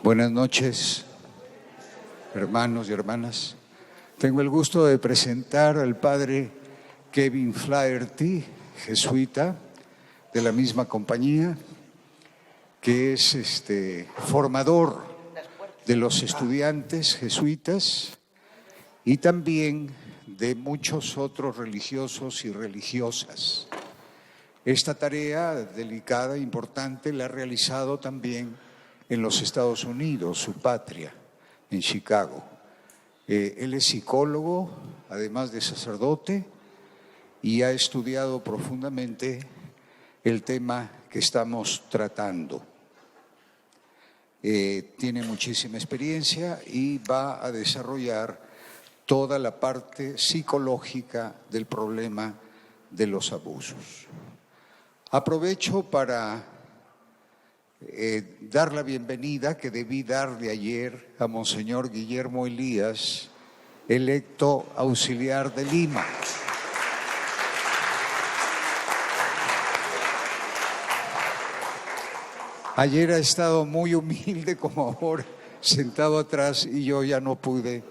Buenas noches, hermanos y hermanas. Tengo el gusto de presentar al padre Kevin Flaherty, jesuita, de la misma compañía, que es formador de los estudiantes jesuitas y también de muchos otros religiosos y religiosas. Esta tarea delicada e importante la ha realizado también en los Estados Unidos, su patria, en Chicago. Él es psicólogo, además de sacerdote, y ha estudiado profundamente el tema que estamos tratando. Tiene muchísima experiencia y va a desarrollar toda la parte psicológica del problema de los abusos. Aprovecho para dar la bienvenida que debí darle ayer a Monseñor Guillermo Elías, electo auxiliar de Lima. Ayer ha estado muy humilde como ahora, sentado atrás, y yo ya no pude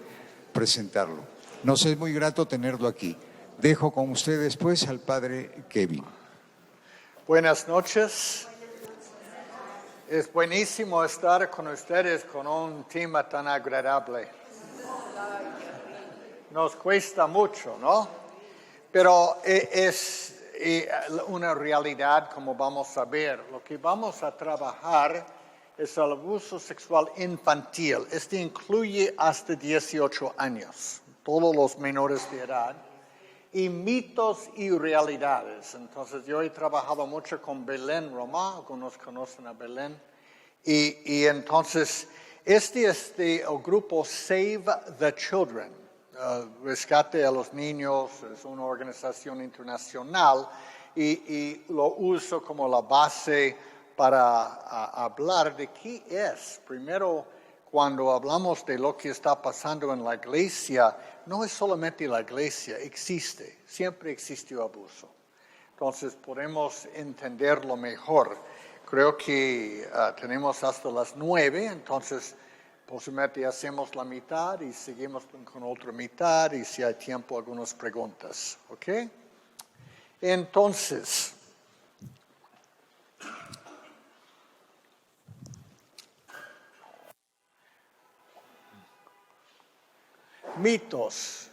presentarlo. Nos es muy grato tenerlo aquí. Dejo con ustedes pues al padre Kevin. Buenas noches. Es buenísimo estar con ustedes con un tema tan agradable. Nos cuesta mucho, ¿no? Pero es una realidad, como vamos a ver. Lo que vamos a trabajar es el abuso sexual infantil. Este incluye hasta 18 años, todos los menores de edad. Y mitos y realidades. Entonces, yo he trabajado mucho con Belén Roma, algunos conocen a Belén. Y entonces, este es el grupo Save the Children, Rescate a los Niños, es una organización internacional y lo uso como la base para hablar de qué es. Primero, cuando hablamos de lo que está pasando en la iglesia, no es solamente la iglesia, existe, siempre existió abuso. Entonces podemos entenderlo mejor. Creo que tenemos hasta las 9, entonces posiblemente hacemos la mitad y seguimos con otra mitad y si hay tiempo algunas preguntas, ¿ok? Entonces, mitos.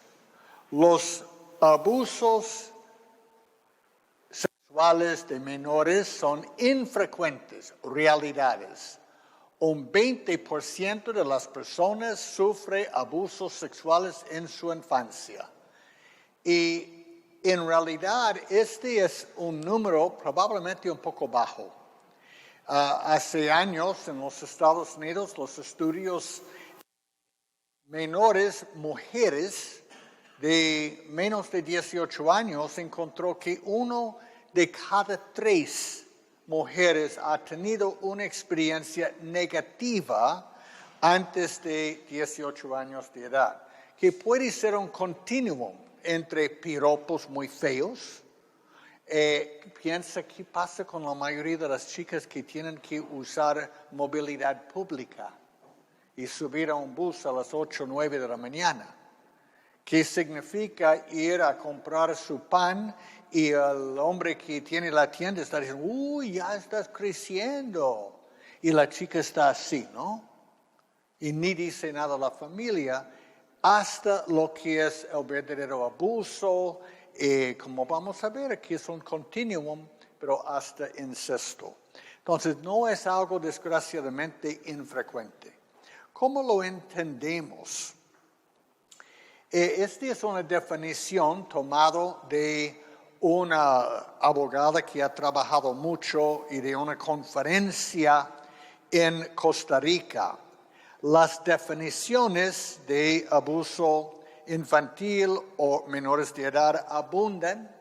Los abusos sexuales de menores son infrecuentes, realidades. Un 20% de las personas sufre abusos sexuales en su infancia. Y en realidad este es un número probablemente un poco bajo. Hace años en los Estados Unidos los estudios menores, mujeres de menos de 18 años, encontró que 1 de cada 3 mujeres ha tenido una experiencia negativa antes de 18 años de edad, que puede ser un continuum entre piropos muy feos. Piensa qué pasa con la mayoría de las chicas que tienen que usar movilidad pública y subir a un bus a las 8 o 9 de la mañana. ¿Qué significa ir a comprar su pan y el hombre que tiene la tienda está diciendo, uy, ya estás creciendo? Y la chica está así, ¿no? Y ni dice nada a la familia hasta lo que es el verdadero abuso. Como vamos a ver, aquí es un continuum, pero hasta incesto. Entonces, no es algo desgraciadamente infrecuente. ¿Cómo lo entendemos? Esta es una definición tomada de una abogada que ha trabajado mucho y de una conferencia en Costa Rica. Las definiciones de abuso infantil o menores de edad abundan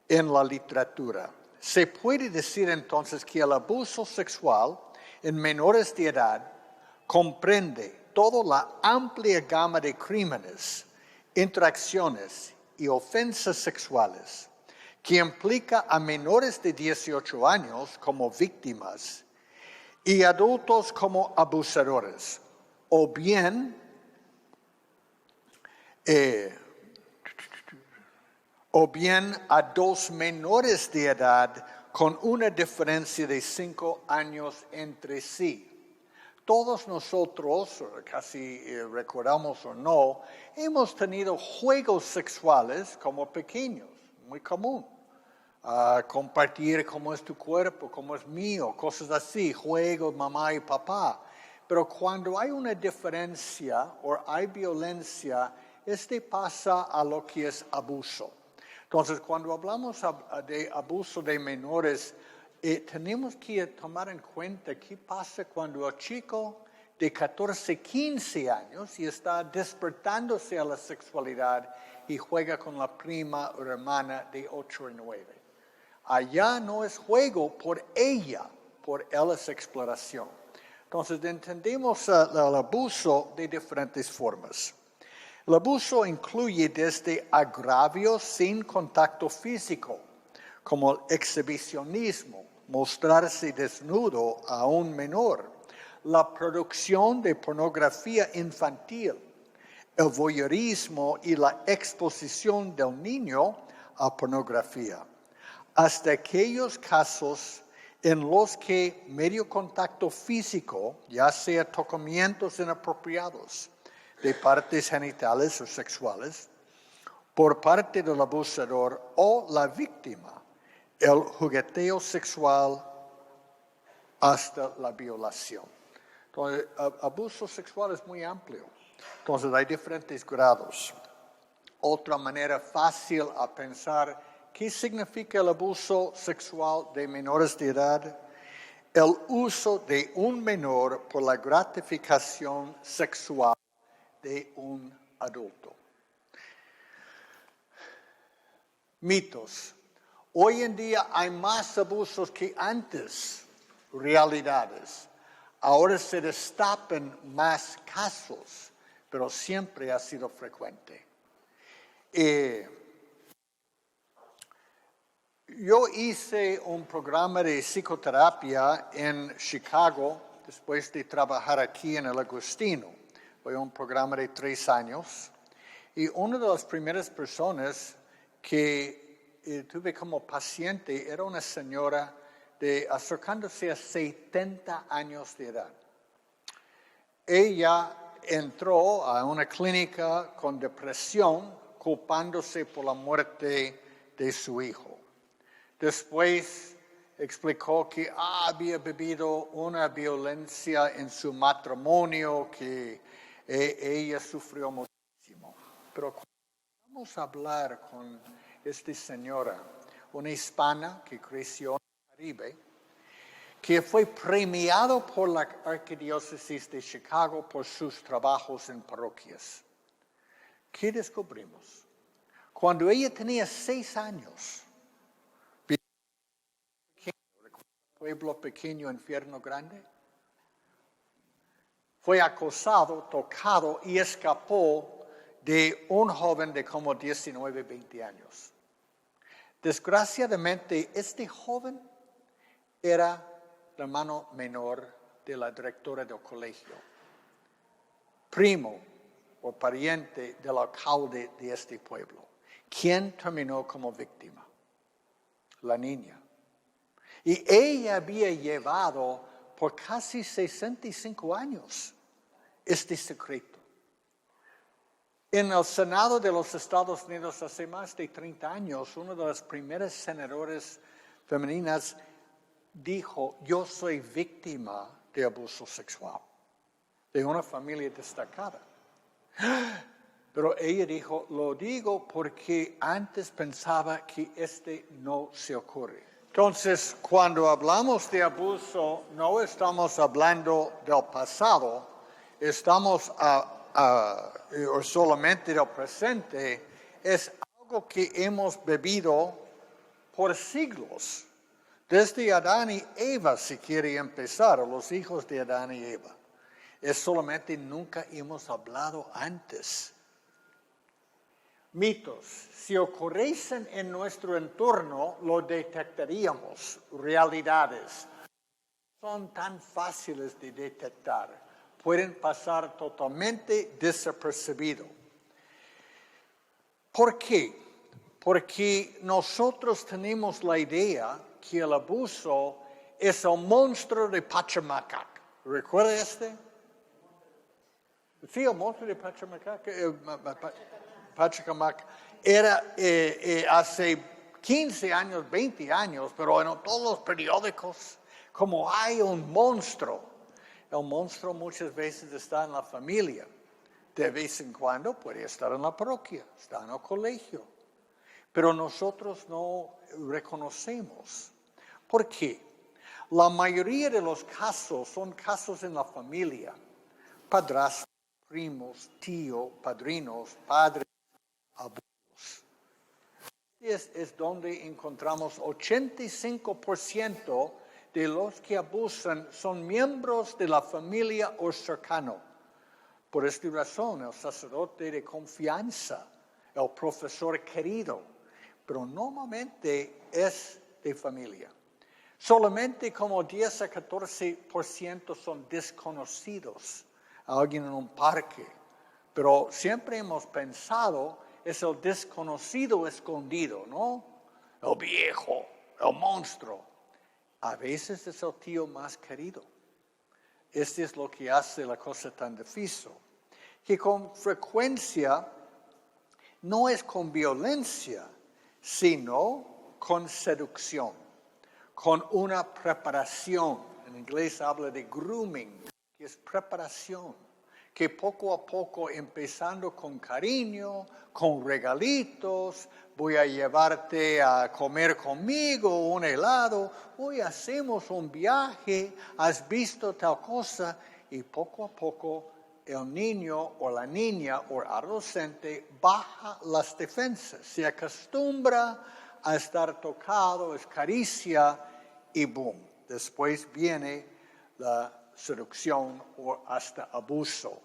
en la literatura. Se puede decir entonces que el abuso sexual en menores de edad comprende toda la amplia gama de crímenes, interacciones y ofensas sexuales que implica a menores de 18 años como víctimas y adultos como abusadores, o bien a dos menores de edad con una diferencia de 5 años entre sí. Todos nosotros, casi recordamos o no, hemos tenido juegos sexuales como pequeños, muy común. Compartir cómo es tu cuerpo, cómo es mío, cosas así, juegos, mamá y papá. Pero cuando hay una diferencia o hay violencia, pasa a lo que es abuso. Entonces, cuando hablamos de abuso de menores, tenemos que tomar en cuenta qué pasa cuando el chico de 14, 15 años y está despertándose a la sexualidad y juega con la prima o hermana de 8 o 9. Allá no es juego por ella, por él es exploración. Entonces, entendemos el abuso de diferentes formas. El abuso incluye desde agravios sin contacto físico, como el exhibicionismo, mostrarse desnudo a un menor, la producción de pornografía infantil, el voyeurismo y la exposición del niño a pornografía, hasta aquellos casos en los que medio contacto físico, ya sea tocamientos inapropiados de partes genitales o sexuales, por parte del abusador o la víctima, el jugueteo sexual hasta la violación. Entonces, abuso sexual es muy amplio. Entonces, hay diferentes grados. Otra manera fácil a pensar qué significa el abuso sexual de menores de edad. El uso de un menor por la gratificación sexual de un adulto. Mitos. Hoy en día hay más abusos que antes. Realidades. Ahora se destapan más casos, pero siempre ha sido frecuente. Yo hice un programa de psicoterapia en Chicago después de trabajar aquí en el Agustino. Fue un programa de 3 años. Y una de las primeras personas que tuve como paciente era una señora acercándose a 70 años de edad. Ella entró a una clínica con depresión, culpándose por la muerte de su hijo. Después explicó que había vivido una violencia en su matrimonio, que ella sufrió muchísimo. Pero cuando vamos a hablar con esta señora, una hispana que creció en el Caribe, que fue premiado por la Arquidiócesis de Chicago por sus trabajos en parroquias, ¿qué descubrimos? Cuando ella tenía 6 años, pueblo pequeño, infierno grande, fue acosado, tocado y escapó de un joven de como 19, 20 años. Desgraciadamente, este joven era el hermano menor de la directora del colegio, primo o pariente del alcalde de este pueblo. ¿Quién terminó como víctima? La niña. Y ella había llevado por casi 65 años este secreto. En el Senado de los Estados Unidos hace más de 30 años, una de las primeras senadoras femeninas dijo, yo soy víctima de abuso sexual, de una familia destacada. Pero ella dijo, lo digo porque antes pensaba que no se ocurre. Entonces, cuando hablamos de abuso, no estamos hablando del pasado, estamos o solamente del presente, es algo que hemos vivido por siglos. Desde Adán y Eva, si quiere empezar, o los hijos de Adán y Eva. Es solamente nunca hemos hablado antes. Mitos. Si ocurriesen en nuestro entorno, lo detectaríamos. Realidades. son tan fáciles de detectar. Pueden pasar totalmente desapercibidos. ¿Por qué? Porque nosotros tenemos la idea que el abuso es el monstruo de Pachamacac. ¿Recuerda este? Sí, el monstruo de Pachamacac. Pachacamac era hace 15 años, 20 años, pero en todos los periódicos, como hay un monstruo. El monstruo muchas veces está en la familia. De vez en cuando puede estar en la parroquia, está en el colegio. Pero nosotros no reconocemos. ¿Por qué? La mayoría de los casos son casos en la familia. Padrastros, primos, tíos, padrinos, padres, abuelos. Es donde encontramos 85% de los que abusan son miembros de la familia o cercano. Por esta razón, el sacerdote de confianza, el profesor querido, pero normalmente es de familia. Solamente como 10 a 14% son desconocidos. Alguien en un parque. Pero siempre hemos pensado, es el desconocido escondido, ¿no? El viejo, el monstruo. A veces es el tío más querido. Este es lo que hace la cosa tan difícil. Que con frecuencia no es con violencia, sino con seducción, con una preparación. En inglés habla de grooming, que es preparación, que poco a poco, empezando con cariño, con regalitos, voy a llevarte a comer conmigo un helado, hoy hacemos un viaje, has visto tal cosa, y poco a poco el niño o la niña o adolescente baja las defensas, se acostumbra a estar tocado, es caricia y boom. Después viene la seducción o hasta abuso.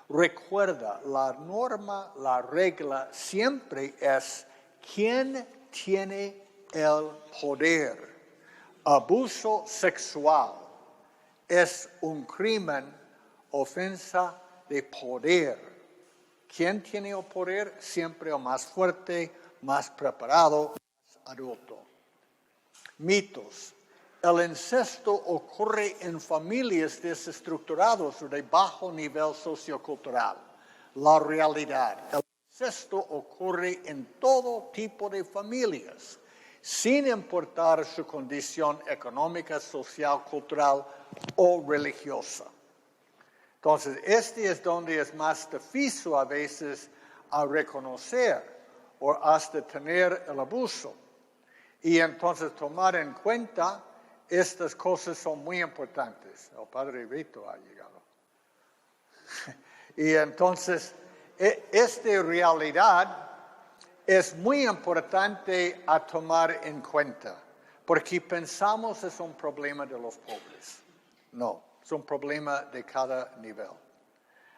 Recuerda, la norma, la regla siempre es quién tiene el poder. Abuso sexual es un crimen, ofensa de poder. ¿Quién tiene el poder? Siempre el más fuerte, más preparado, más adulto. Mitos. El incesto ocurre en familias desestructuradas o de bajo nivel sociocultural. La realidad. El incesto ocurre en todo tipo de familias, sin importar su condición económica, social, cultural o religiosa. Entonces, este es donde es más difícil a veces a reconocer o hasta tener el abuso. Y entonces tomar en cuenta estas cosas son muy importantes. El padre Vito ha llegado. Y entonces, esta realidad es muy importante a tomar en cuenta, porque pensamos es un problema de los pobres. No, es un problema de cada nivel.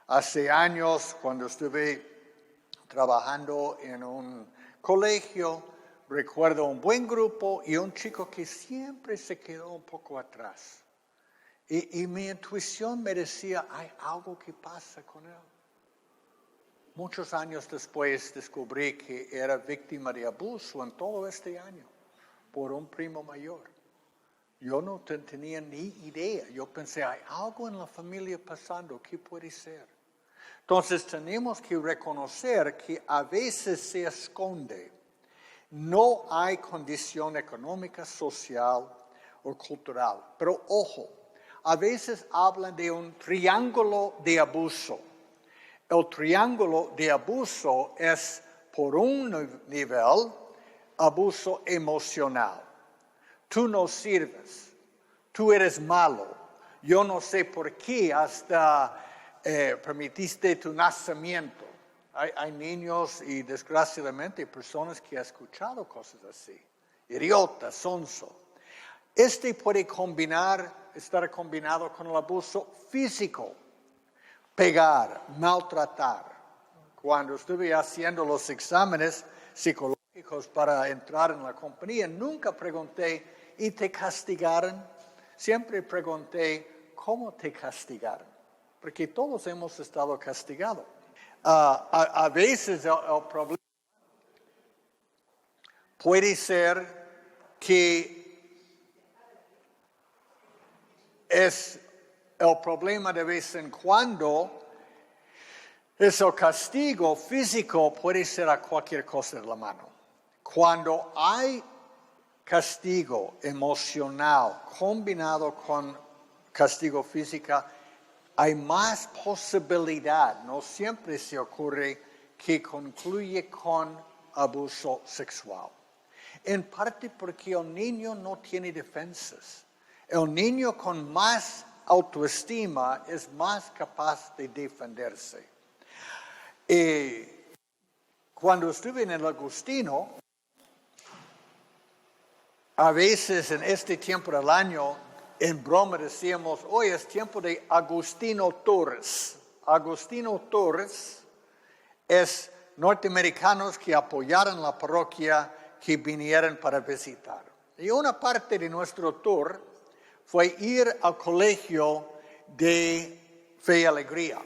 Hace años, cuando estuve trabajando en un colegio, recuerdo un buen grupo y un chico que siempre se quedó un poco atrás. Y mi intuición me decía, hay algo que pasa con él. Muchos años después descubrí que era víctima de abuso en todo este año por un primo mayor. Yo no tenía ni idea. Yo pensé, hay algo en la familia pasando, ¿qué puede ser? Entonces tenemos que reconocer que a veces se esconde. No hay condición económica, social o cultural. Pero ojo, a veces hablan de un triángulo de abuso. El triángulo de abuso es, por un nivel, abuso emocional. Tú no sirves, tú eres malo, yo no sé por qué hasta permitiste tu nacimiento. Hay niños y desgraciadamente personas que han escuchado cosas así. Idiota, sonso. Este puede estar combinado con el abuso físico. Pegar, maltratar. Cuando estuve haciendo los exámenes psicológicos para entrar en la compañía, nunca pregunté, ¿y te castigaron? siempre pregunté, ¿cómo te castigaron? Porque todos hemos estado castigados. A veces el problema puede ser que es el problema de vez en cuando, es el castigo físico, puede ser a cualquier cosa de la mano. Cuando hay castigo emocional combinado con castigo físico, hay más posibilidad, no siempre se ocurre, que concluye con abuso sexual. En parte porque el niño no tiene defensas. El niño con más autoestima es más capaz de defenderse. Cuando estuve en el Agustino, a veces en este tiempo del año, en broma decíamos, hoy es tiempo de Agustino Tours. Agustino Tours es norteamericanos que apoyaron la parroquia, que vinieron para visitar. Y una parte de nuestro tour fue ir al colegio de Fe y Alegría.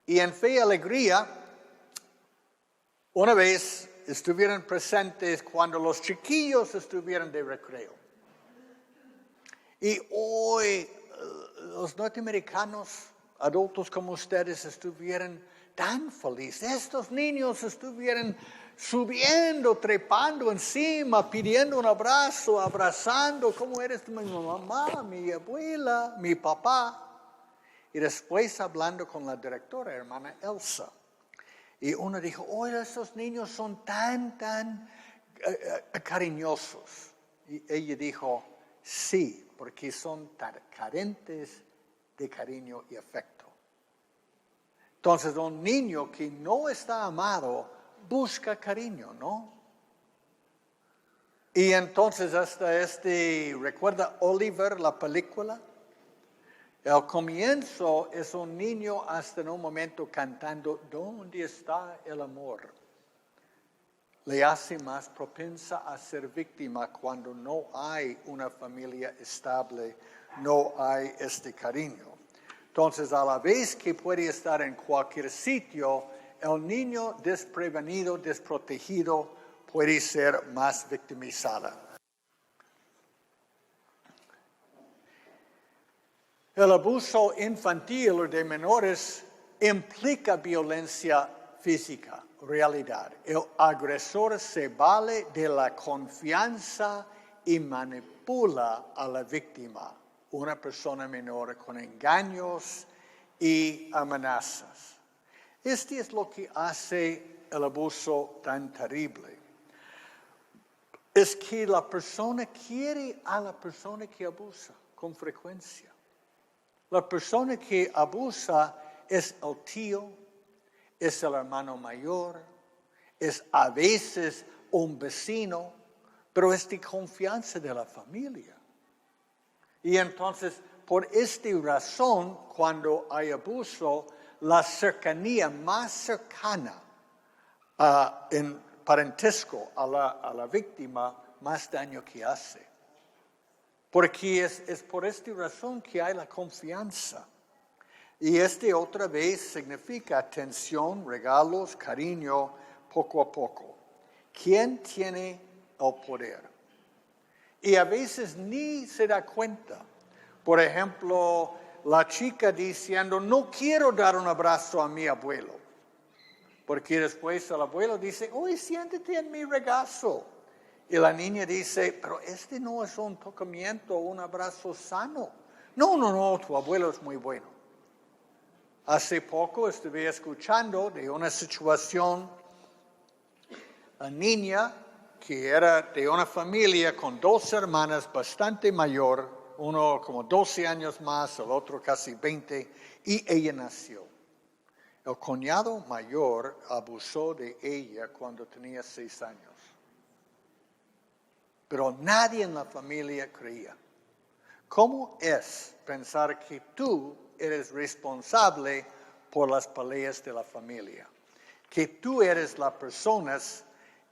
Y en Fe y Alegría, una vez estuvieron presentes cuando los chiquillos estuvieron de recreo. Y hoy los norteamericanos, adultos como ustedes, estuvieron tan felices. Estos niños estuvieron subiendo, trepando encima, pidiendo un abrazo, abrazando, ¿cómo eres mi mamá, mi abuela, mi papá? Y después hablando con la directora, hermana Elsa. Y uno dijo, oye, estos niños son tan cariñosos. Y ella dijo, sí, porque son tan carentes de cariño y afecto. Entonces, un niño que no está amado busca cariño, ¿no? Y entonces hasta ¿recuerda Oliver, la película? El comienzo es un niño hasta en un momento cantando, ¿dónde está el amor? Le hace más propensa a ser víctima cuando no hay una familia estable, no hay este cariño. Entonces, a la vez que puede estar en cualquier sitio, el niño desprevenido, desprotegido, puede ser más victimizada. El abuso infantil o de menores implica violencia física, realidad. El agresor se vale de la confianza y manipula a la víctima, una persona menor, con engaños y amenazas. Este es lo que hace el abuso tan terrible. Es que la persona quiere a la persona que abusa con frecuencia. La persona que abusa es el tío, es el hermano mayor, es a veces un vecino, pero es de confianza de la familia. Y entonces, por esta razón, cuando hay abuso, la cercanía más cercana en parentesco a la víctima, más daño que hace. Porque es por esta razón que hay la confianza. Y otra vez significa atención, regalos, cariño, poco a poco. ¿Quién tiene el poder? Y a veces ni se da cuenta. Por ejemplo, la chica diciendo, no quiero dar un abrazo a mi abuelo. Porque después el abuelo dice, oye, siéntate en mi regazo. Y la niña dice, pero no es un tocamiento, un abrazo sano. No, tu abuelo es muy bueno. Hace poco estuve escuchando de una situación, la niña que era de una familia con 2 hermanas bastante mayor, uno como 12 años más, el otro casi 20, y ella nació. El cuñado mayor abusó de ella cuando tenía 6 años. Pero nadie en la familia creía. ¿Cómo es pensar que tú eres responsable por las peleas de la familia? Que tú eres la persona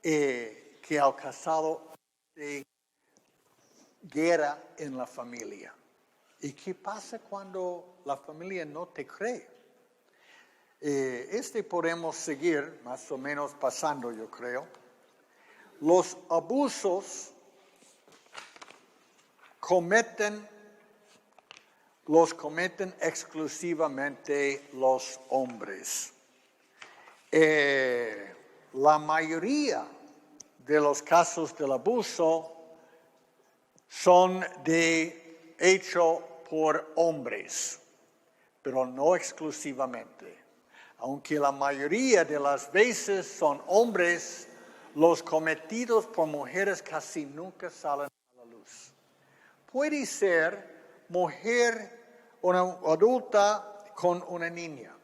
que ha causado guerra en la familia. ¿Y qué pasa cuando la familia no te cree? Podemos seguir más o menos pasando, yo creo. Los abusos los cometen exclusivamente los hombres. La mayoría de los casos del abuso son hechos por hombres, pero no exclusivamente. Aunque la mayoría de las veces son hombres, los cometidos por mujeres casi nunca salen a la luz. Puede ser mujer, una adulta con una niña,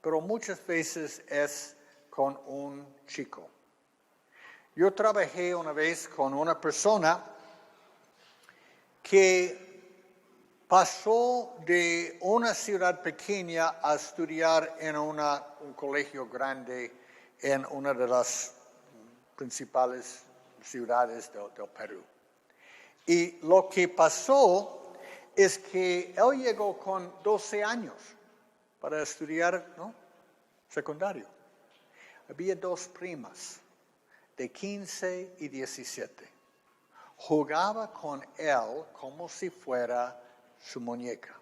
pero muchas veces es con un chico. Yo trabajé una vez con una persona que pasó de una ciudad pequeña a estudiar en un colegio grande en una de las principales ciudades del Perú. Y lo que pasó es que él llegó con 12 años para estudiar, ¿no?, secundario. Había 2 primas de 15 y 17. Jugaba con él como si fuera su muñeca.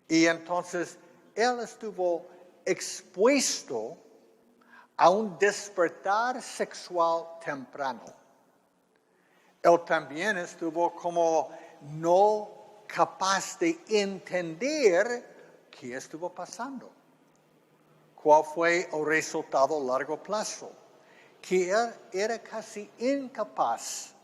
Y entonces él estuvo expuesto a un despertar sexual temprano. Él también estuvo como no capaz de entender qué estuvo pasando. ¿Cuál fue el resultado a largo plazo? Que él era casi incapaz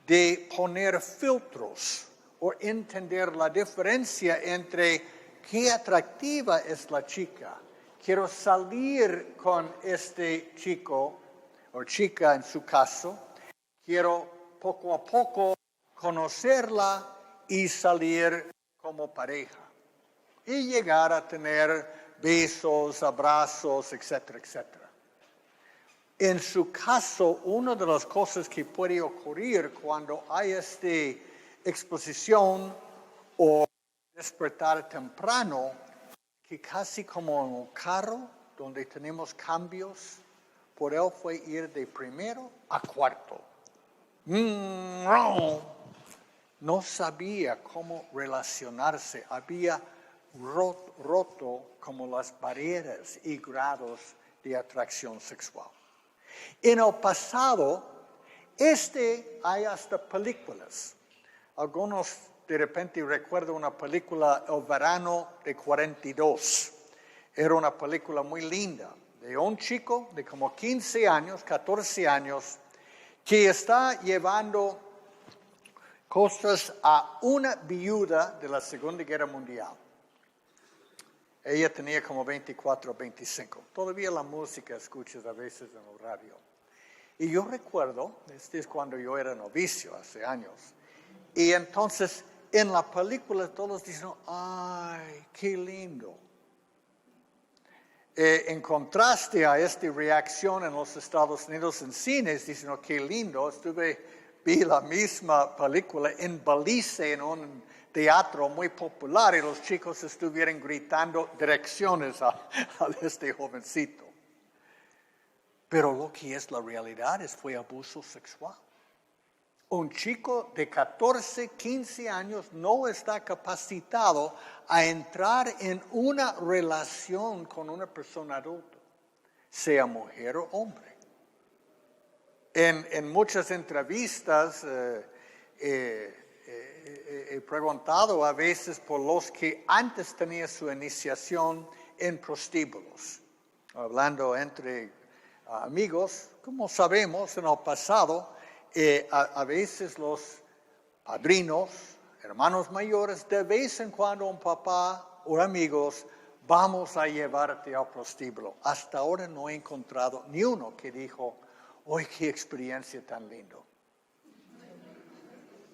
de poner filtros o entender la diferencia entre qué atractiva es la chica. Quiero salir con este chico o chica en su caso. Quiero poco a poco conocerla y salir como pareja. Y llegar a tener besos, abrazos, etcétera, etcétera. En su caso, una de las cosas que puede ocurrir cuando hay esta exposición o despertar temprano, que casi como en un carro donde tenemos cambios, por él fue ir de primero a cuarto. No sabía cómo relacionarse, había roto como las barreras y grados de atracción sexual. En el pasado, hay hasta películas. Algunos de repente recuerdan una película, El verano de 42. Era una película muy linda, de un chico de como 15 años, 14 años, que está llevando cosas a una viuda de la Segunda Guerra Mundial. Ella tenía como 24 o 25. Todavía la música escuchas a veces en el radio. Y yo recuerdo, es cuando yo era novicio, hace años. Y entonces, en la película todos dicen, ¡ay, qué lindo! En contraste a esta reacción en los Estados Unidos en cines, dicen, oh, qué lindo. Vi la misma película en Belice, en un teatro muy popular, y los chicos estuvieron gritando direcciones a este jovencito. Pero lo que es la realidad fue abuso sexual. Un chico de 14, 15 años no está capacitado a entrar en una relación con una persona adulta, sea mujer o hombre. En muchas entrevistas he preguntado a veces por los que antes tenían su iniciación en prostíbulos, hablando entre amigos, como sabemos en el pasado, a veces los padrinos, hermanos mayores, de vez en cuando un papá o amigos, vamos a llevarte al prostíbulo. Hasta ahora no he encontrado ni uno que dijo, ¡ay, qué experiencia tan lindo!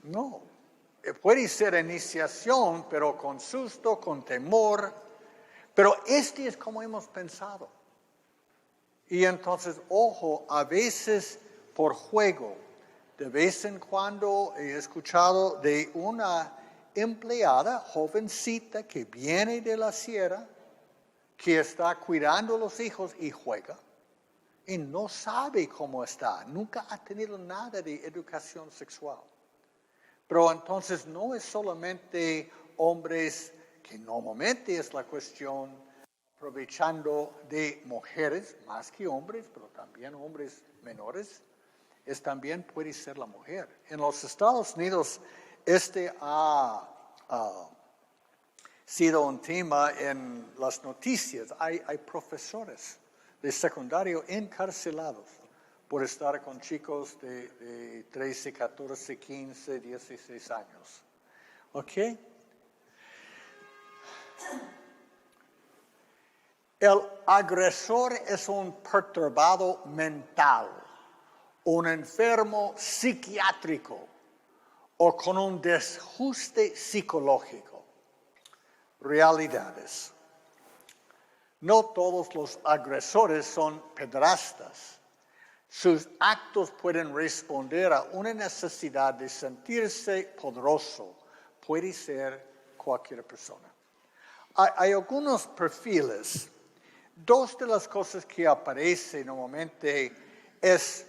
No, puede ser iniciación, pero con susto, con temor. Pero es como hemos pensado. Y entonces, ojo, a veces por juego, De vez en cuando he escuchado de una empleada jovencita que viene de la sierra, que está cuidando a los hijos y juega, y no sabe cómo está, nunca ha tenido nada de educación sexual. Pero entonces no es solamente hombres, que normalmente es la cuestión, aprovechando de mujeres, más que hombres, pero también hombres menores, también puede ser la mujer. En los Estados Unidos, ha sido un tema en las noticias. Hay profesores de secundario encarcelados por estar con chicos de 13, 14, 15, 16 años. ¿Ok? El agresor es un perturbado mental, un enfermo psiquiátrico o con un desajuste psicológico. Realidades. No todos los agresores son pederastas. Sus actos pueden responder a una necesidad de sentirse poderoso. Puede ser cualquier persona. Hay algunos perfiles. Dos de las cosas que aparecen normalmente es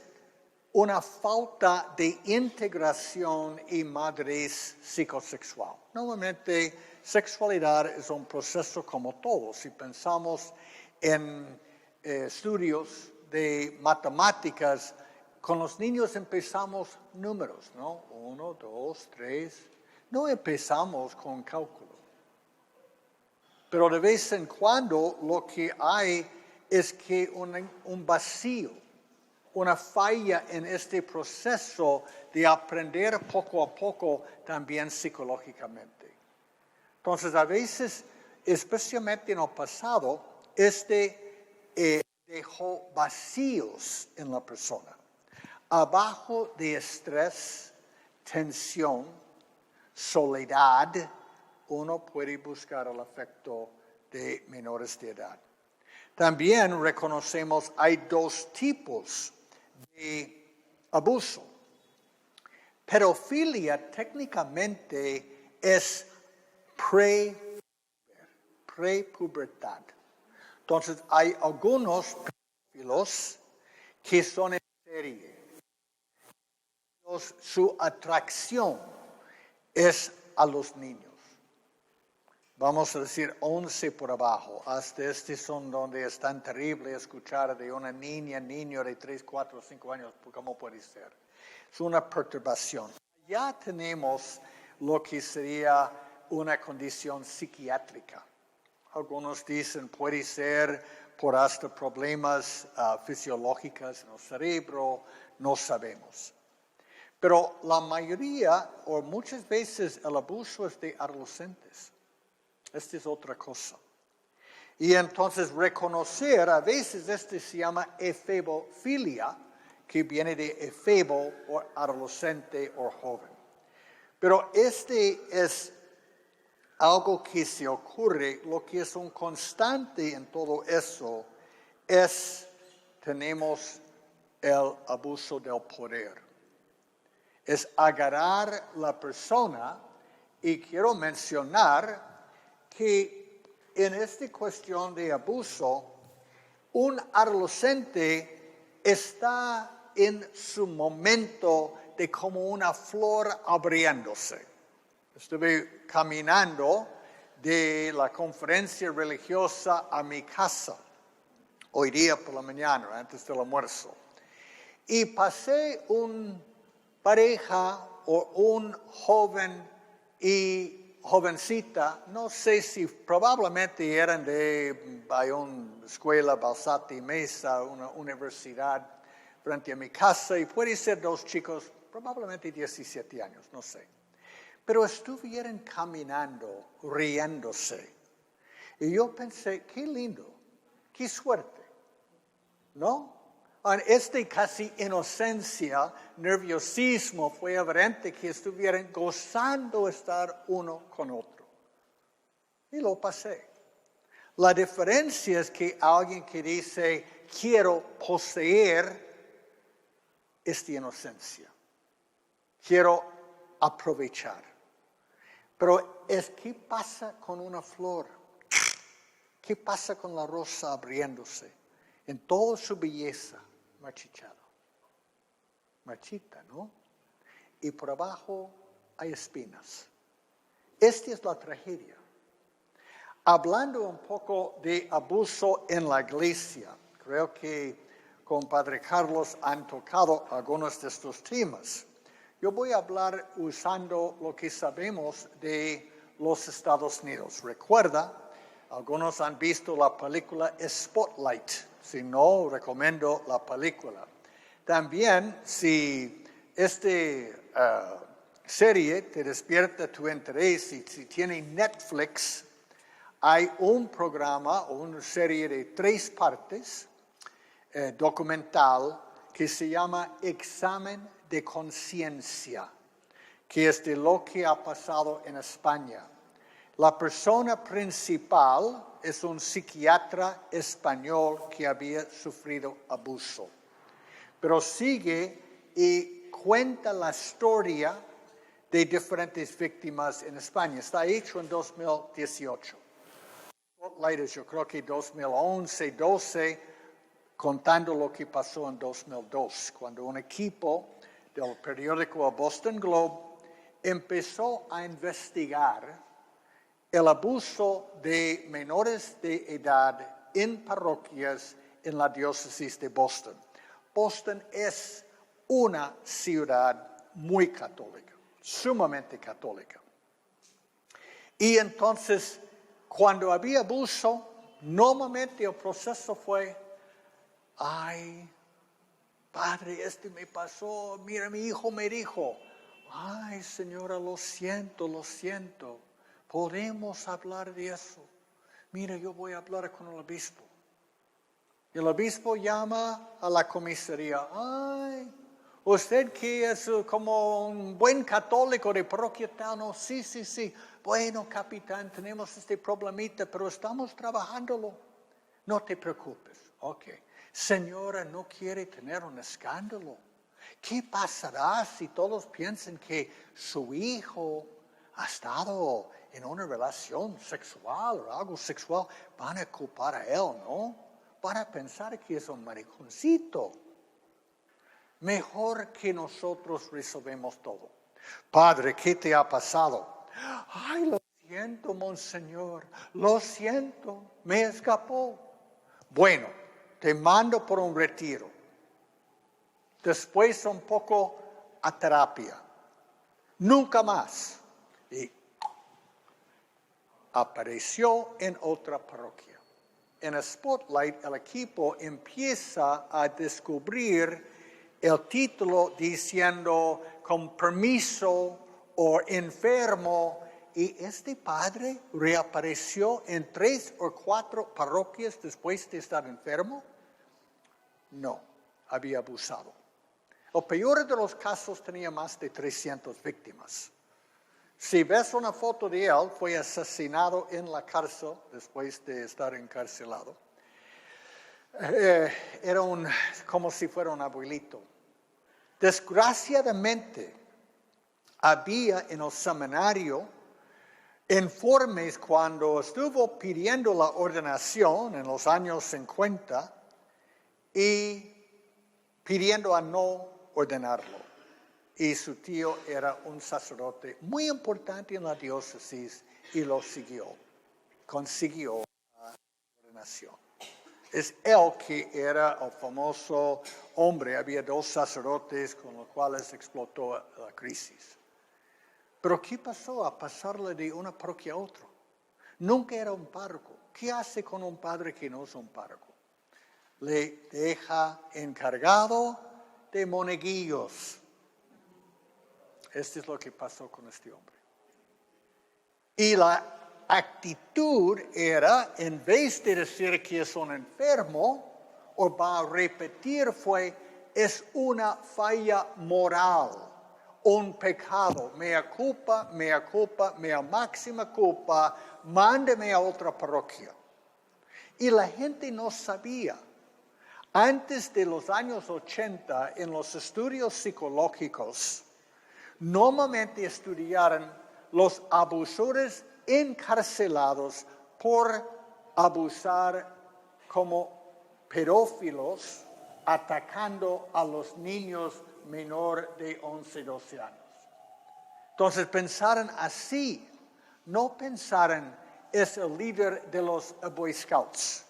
una falta de integración y madurez psicosexual. Normalmente, sexualidad es un proceso como todo. Si pensamos en estudios de matemáticas, con los niños empezamos números, ¿no? 1, 2, 3. No empezamos con cálculo. Pero de vez en cuando lo que hay es que un vacío, una falla en este proceso de aprender poco a poco también psicológicamente. Entonces, a veces, especialmente en el pasado, dejó vacíos en la persona. Abajo de estrés, tensión, soledad, uno puede buscar el afecto de menores de edad. También reconocemos hay dos tipos de abuso. Pedofilia técnicamente es prepubertad. Entonces hay algunos pedófilos que son en serie. Su atracción es a los niños. Vamos a decir 11 por abajo. Hasta son donde es tan terrible escuchar de una niño de 3, 4, 5 años. ¿Cómo puede ser? Es una perturbación. Ya tenemos lo que sería una condición psiquiátrica. Algunos dicen puede ser por hasta problemas fisiológicos en el cerebro. No sabemos. Pero la mayoría o muchas veces el abuso es de adolescentes. Esta es otra cosa. Y entonces reconocer, a veces se llama efebofilia, que viene de efebo, o adolescente o joven. Pero es algo que se ocurre, lo que es un constante en todo eso, tenemos el abuso del poder. Es agarrar la persona, y quiero mencionar que en esta cuestión de abuso, un adolescente está en su momento de como una flor abriéndose. Estuve caminando de la conferencia religiosa a mi casa, hoy día por la mañana, antes del almuerzo, y pasé una pareja o un joven y jovencita, no sé si probablemente eran de una escuela Balsati Mesa, una universidad frente a mi casa, y puede ser dos chicos, probablemente 17 años, no sé. Pero estuvieron caminando, riéndose. Y yo pensé, qué lindo, qué suerte, ¿no? En casi inocencia, nerviosismo, fue evidente que estuvieran gozando estar uno con otro. Y lo pasé. La diferencia es que alguien que dice, quiero poseer esta inocencia. quiero aprovechar. Pero ¿qué pasa con una flor? ¿Qué pasa con la rosa abriéndose? En toda su belleza, marchitada. Marchita, ¿no? Y por abajo hay espinas. Esta es la tragedia. Hablando un poco de abuso en la iglesia, creo que con Padre Carlos han tocado algunos de estos temas. Yo voy a hablar usando lo que sabemos de los Estados Unidos. Recuerda, algunos han visto la película Spotlight. Si no, recomiendo la película. También, si esta serie te despierta tu interés y si tiene Netflix, hay un programa o una serie de 3 partes documental que se llama Examen de Conciencia, que es de lo que ha pasado en España. La persona principal es un psiquiatra español que había sufrido abuso, pero sigue y cuenta la historia de diferentes víctimas en España. Está hecho en 2018. Yo creo que 2011, 12, contando lo que pasó en 2002, cuando un equipo del periódico Boston Globe empezó a investigar el abuso de menores de edad en parroquias en la diócesis de Boston. Boston es una ciudad muy católica, sumamente católica. Y entonces, cuando había abuso, normalmente el proceso fue: ay, padre, me pasó, mira, mi hijo me dijo, ay, señora, lo siento, podemos hablar de eso. Mira, yo voy a hablar con el obispo. Y el obispo llama a la comisaría, ay, usted que es como un buen católico de parroquia tal, no, sí. Bueno, capitán, tenemos este problemita, pero estamos trabajándolo. No te preocupes. Ok. Señora, no quiere tener un escándalo. ¿Qué pasará si todos piensan que su hijo ha estado en una relación sexual o algo sexual? Van a culpar a él, ¿no? Van a pensar que es un mariconcito. Mejor que nosotros resolvemos todo. Padre, ¿qué te ha pasado? Ay, lo siento, monseñor. Lo siento, me escapó. Bueno, te mando por un retiro. Después un poco a terapia. Nunca más. Y apareció en otra parroquia. En Spotlight, el equipo empieza a descubrir el título diciendo con permiso o enfermo. Y este padre reapareció en 3 o 4 parroquias después de estar enfermo. No, había abusado. El peor de los casos tenía más de 300 víctimas. Si ves una foto de él, fue asesinado en la cárcel después de estar encarcelado. Era como si fuera un abuelito. Desgraciadamente, había en el seminario informes cuando estuvo pidiendo la ordenación en los años 50 y pidiendo a no ordenarlo. Y su tío era un sacerdote muy importante en la diócesis y lo consiguió la ordenación. Es él que era el famoso hombre. Había 2 sacerdotes con los cuales explotó la crisis. Pero ¿qué pasó a pasarle de una parroquia a otra? Nunca era un párroco. ¿Qué hace con un padre que no es un párroco? Le deja encargado de monaguillos. Esto es lo que pasó con este hombre. Y la actitud era, en vez de decir que es un enfermo, o va a repetir, es una falla moral, un pecado, mea culpa, mea máxima culpa, mándeme a otra parroquia. Y la gente no sabía. Antes de los años 80, en los estudios psicológicos, normalmente estudiaron los abusadores encarcelados por abusar como pedófilos, atacando a los niños menor de 11, 12 años. Entonces pensaron así, no pensaron es el líder de los Boy Scouts.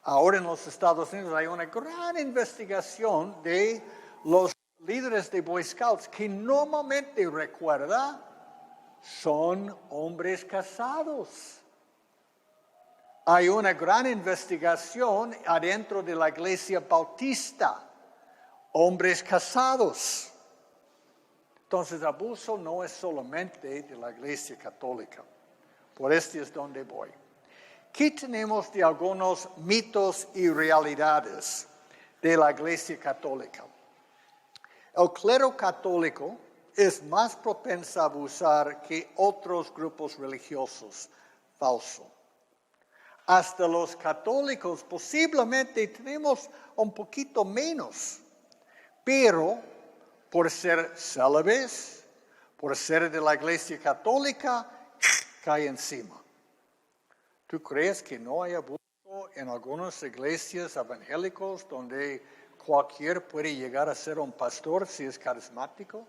Ahora en los Estados Unidos hay una gran investigación de los líderes de Boy Scouts que normalmente recuerda son hombres casados. Hay una gran investigación adentro de la Iglesia Bautista, hombres casados. Entonces, abuso no es solamente de la Iglesia Católica. Por este es donde voy. Aquí tenemos de algunos mitos y realidades de la Iglesia Católica. El clero católico es más propenso a abusar que otros grupos religiosos. Falso. Hasta los católicos posiblemente tenemos un poquito menos, pero por ser célibes, por ser de la Iglesia Católica, cae encima. ¿Tú crees que no hay abuso en algunas iglesias evangélicas donde cualquier puede llegar a ser un pastor si es carismático?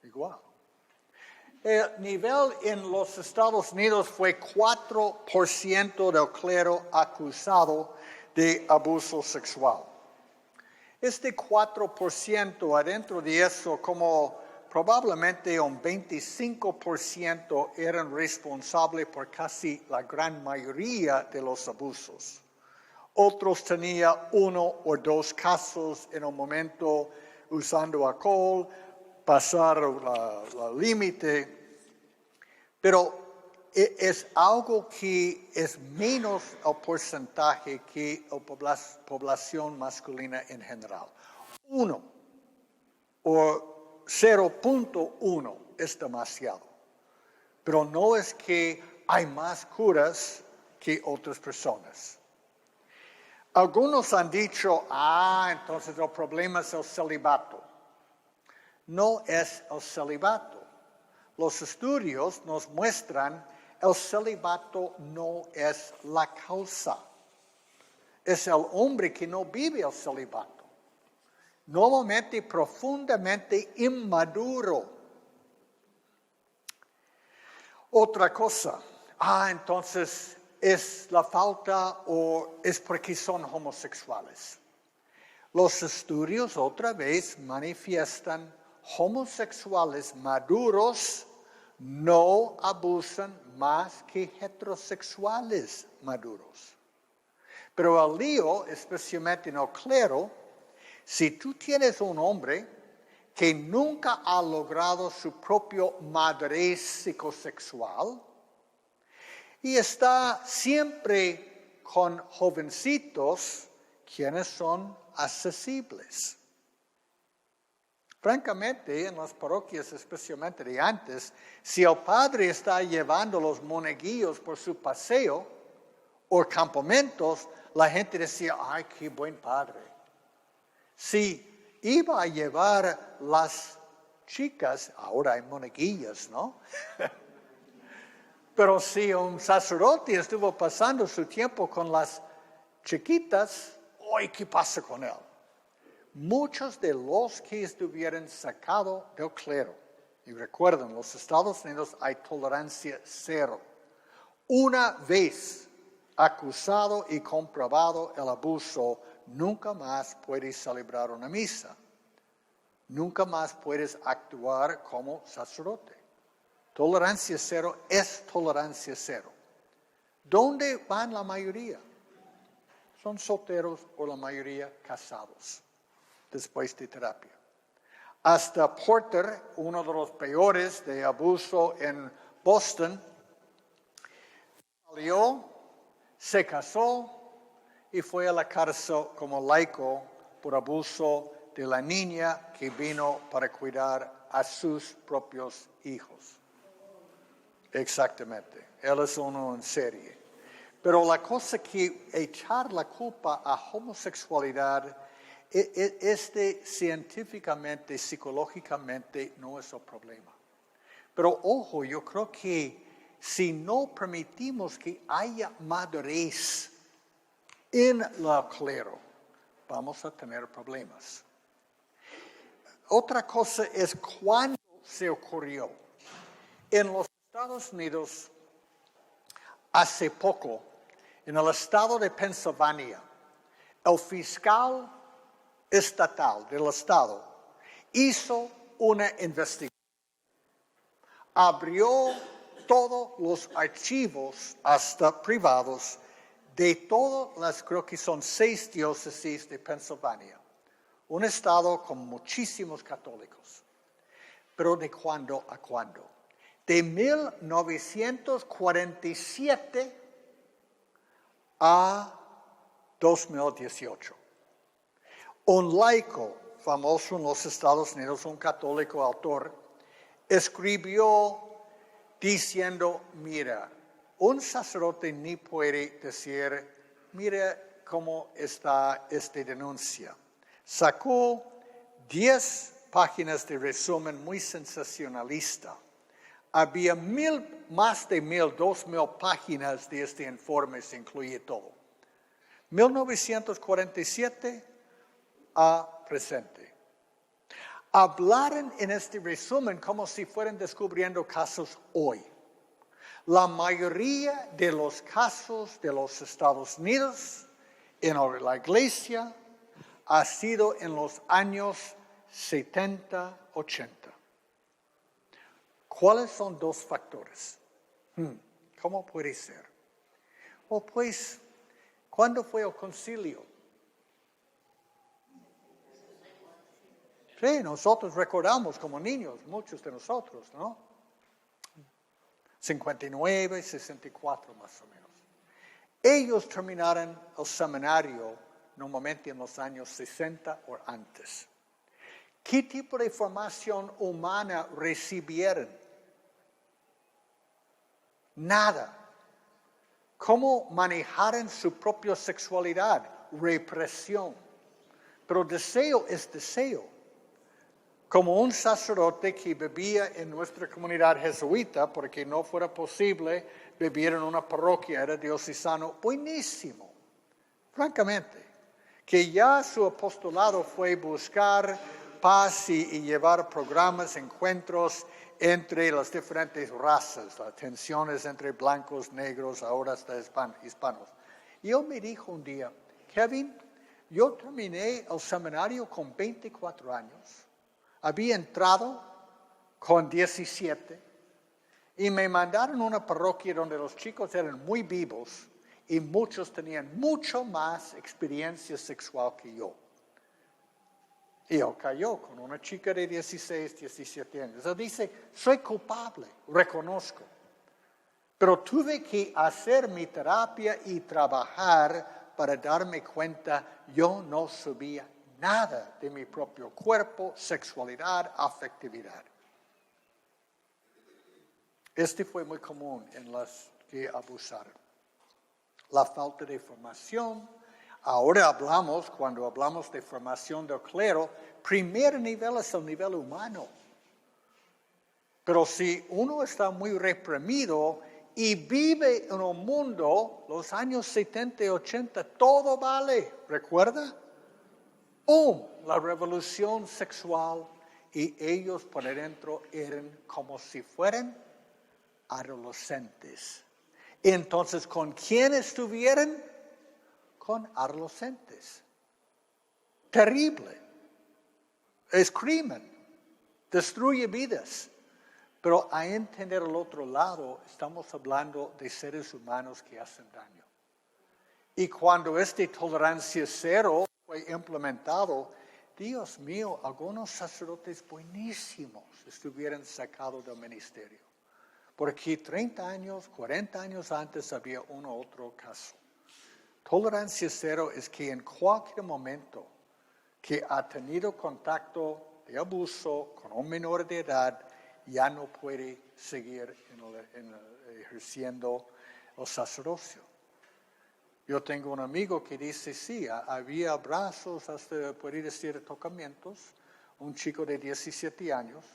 Igual. El nivel en los Estados Unidos fue 4% del clero acusado de abuso sexual. Este 4%, adentro de eso, como probablemente un 25% eran responsables por casi la gran mayoría de los abusos. Otros tenían 1 o 2 casos en un momento usando alcohol, pasar la límite, pero es algo que es menos el porcentaje que la población masculina en general. 1 o 0.1 es demasiado, pero no es que hay más curas que otras personas. Algunos han dicho, entonces el problema es el celibato. No es el celibato. Los estudios nos muestran el celibato no es la causa. Es el hombre que no vive el celibato. Normalmente profundamente inmaduro. Otra cosa. Entonces es la falta o es porque son homosexuales. Los estudios otra vez manifiestan homosexuales maduros no abusan más que heterosexuales maduros. Pero el lío, especialmente en el clero, si tú tienes un hombre que nunca ha logrado su propio madurez psicosexual y está siempre con jovencitos, quienes son accesibles. Francamente, en las parroquias, especialmente de antes, si el padre está llevando los monaguillos por su paseo o campamentos, la gente decía, ¡ay, qué buen padre! Si iba a llevar las chicas, ahora hay monaguillas, ¿no? Pero si un sacerdote estuvo pasando su tiempo con las chiquitas, ¡ay, qué pasa con él! Muchos de los que estuvieron sacados del clero, y recuerden, en los Estados Unidos hay tolerancia cero. Una vez acusado y comprobado el abuso, nunca más puedes celebrar una misa. Nunca más puedes actuar como sacerdote. Tolerancia cero es tolerancia cero. ¿Dónde van la mayoría? Son solteros o la mayoría casados. Después de terapia. Hasta Porter, uno de los peores de abuso en Boston, salió, se casó y fue a la cárcel como laico por abuso de la niña que vino para cuidar a sus propios hijos. Exactamente, él es uno en serie. Pero la cosa que echar la culpa a homosexualidad científicamente, psicológicamente no es el problema. Pero ojo, yo creo que si no permitimos que haya madurez en el clero, vamos a tener problemas. Otra cosa es cuándo se ocurrió. En los Estados Unidos, hace poco, en el estado de Pensilvania, el fiscal estatal del estado hizo una investigación. Abrió todos los archivos, hasta privados, de todas las, creo que son 6 diócesis de Pensilvania. Un estado con muchísimos católicos. Pero ¿de cuándo a cuándo? De 1947 a 2018. Un laico famoso en los Estados Unidos, un católico autor, escribió diciendo, mira, un sacerdote ni puede decir, mira cómo está esta denuncia. Sacó 10 páginas de resumen muy sensacionalista. Había más de 2,000 páginas de este informe, se incluye todo. 1947 a presente. Hablaron en este resumen como si fueran descubriendo casos hoy. La mayoría de los casos de los Estados Unidos en la Iglesia ha sido en los años 70, 80. ¿Cuáles son 2 factores? ¿Cómo puede ser? Pues, ¿cuándo fue el concilio? Sí, nosotros recordamos como niños, muchos de nosotros, ¿no? 59, 64 más o menos. Ellos terminaron el seminario normalmente en los años 60 o antes. ¿Qué tipo de formación humana recibieron? Nada. ¿Cómo manejaron su propia sexualidad? Represión. Pero deseo es deseo. Como un sacerdote que vivía en nuestra comunidad jesuita, porque no fuera posible vivir en una parroquia, era diocesano, buenísimo, francamente, que ya su apostolado fue buscar paz y llevar programas, encuentros entre las diferentes razas, las tensiones entre blancos, negros, ahora hasta hispanos. Y él me dijo un día, Kevin, yo terminé el seminario con 24 años. Había entrado con 17 y me mandaron a una parroquia donde los chicos eran muy vivos y muchos tenían mucho más experiencia sexual que yo. Y él cayó con una chica de 16, 17 años. Él dice, soy culpable, reconozco. Pero tuve que hacer mi terapia y trabajar para darme cuenta, yo no sabía nada de mi propio cuerpo, sexualidad, afectividad. Este fue muy común en las que abusaron. La falta de formación. Ahora cuando hablamos de formación del clero, primer nivel es el nivel humano. Pero si uno está muy reprimido y vive en un mundo, los años 70 y 80, todo vale, ¿recuerda? La revolución sexual y ellos por dentro eran como si fueran adolescentes. Entonces, ¿con quién estuvieran? Con adolescentes. Terrible. Es crimen. Destruye vidas. Pero a entender el otro lado, estamos hablando de seres humanos que hacen daño. Y cuando esta tolerancia cero fue implementado, Dios mío, algunos sacerdotes buenísimos estuvieron sacados del ministerio. Porque 30 años, 40 años antes había uno u otro caso. Tolerancia cero es que en cualquier momento que ha tenido contacto de abuso con un menor de edad, ya no puede seguir ejerciendo el sacerdocio. Yo tengo un amigo que dice, sí, había abrazos, hasta puede decir tocamientos, un chico de 17 años,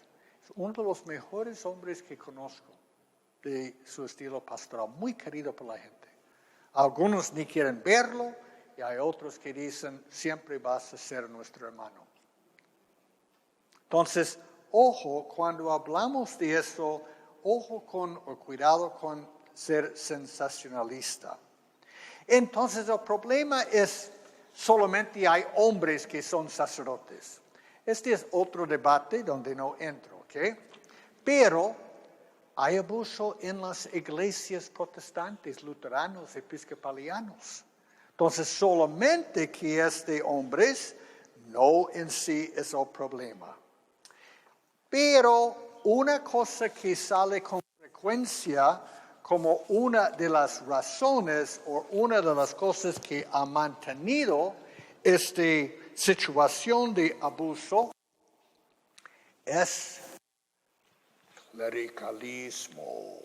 es uno de los mejores hombres que conozco de su estilo pastoral, muy querido por la gente. Algunos ni quieren verlo y hay otros que dicen, siempre vas a ser nuestro hermano. Entonces, ojo, cuando hablamos de eso, cuidado con ser sensacionalista. Entonces el problema es solamente hay hombres que son sacerdotes. Este es otro debate donde no entro, ¿ok? Pero hay abuso en las iglesias protestantes, luteranos, episcopalianos. Entonces solamente que es de hombres, no en sí es el problema. Pero una cosa que sale con frecuencia como una de las razones o una de las cosas que ha mantenido esta situación de abuso es clericalismo.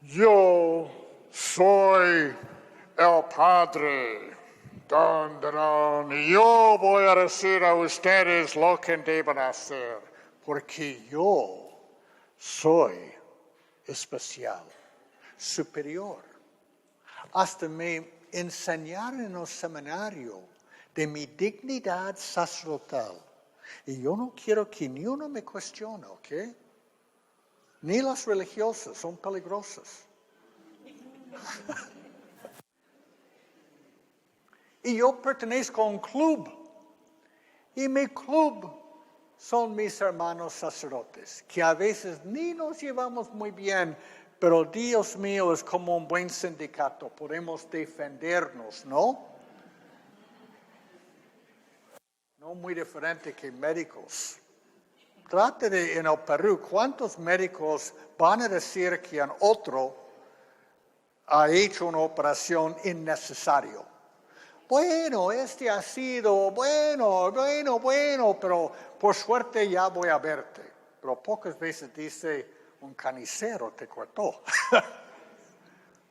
Yo soy el padre. Y yo voy a decir a ustedes lo que deben hacer, porque yo soy especial, superior. Hasta me enseñaron en el seminario de mi dignidad sacerdotal. Y yo no quiero que ni uno me cuestione, ¿ok? Ni las religiosas son peligrosas. Y yo pertenezco a un club. Y mi club son mis hermanos sacerdotes, que a veces ni nos llevamos muy bien, pero Dios mío es como un buen sindicato. Podemos defendernos, ¿no? No muy diferente que médicos. Trate de, en el Perú, ¿cuántos médicos van a decir que en otro ha hecho una operación innecesaria? Bueno, este ha sido bueno, pero por suerte ya voy a verte. Pero pocas veces dice, un carnicero te cortó.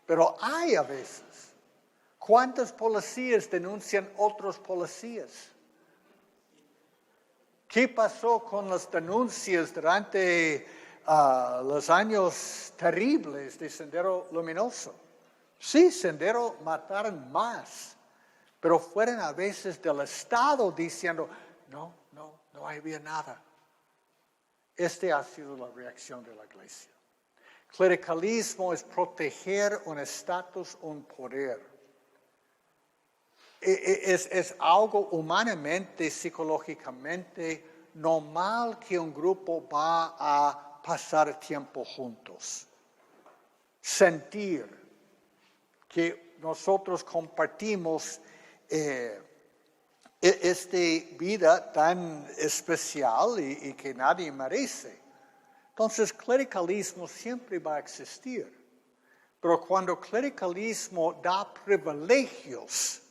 Pero hay a veces. ¿Cuántos policías denuncian otros policías? ¿Qué pasó con las denuncias durante los años terribles de Sendero Luminoso? Sí, Sendero mataron más. Pero fueron a veces del Estado diciendo, no había nada. Esta ha sido la reacción de la Iglesia. Clericalismo es proteger un estatus, un poder. Es algo humanamente, psicológicamente normal que un grupo va a pasar tiempo juntos. Sentir que nosotros compartimos esta vida tan especial y que nadie merece. Entonces, clericalismo siempre va a existir. Pero cuando clericalismo da privilegios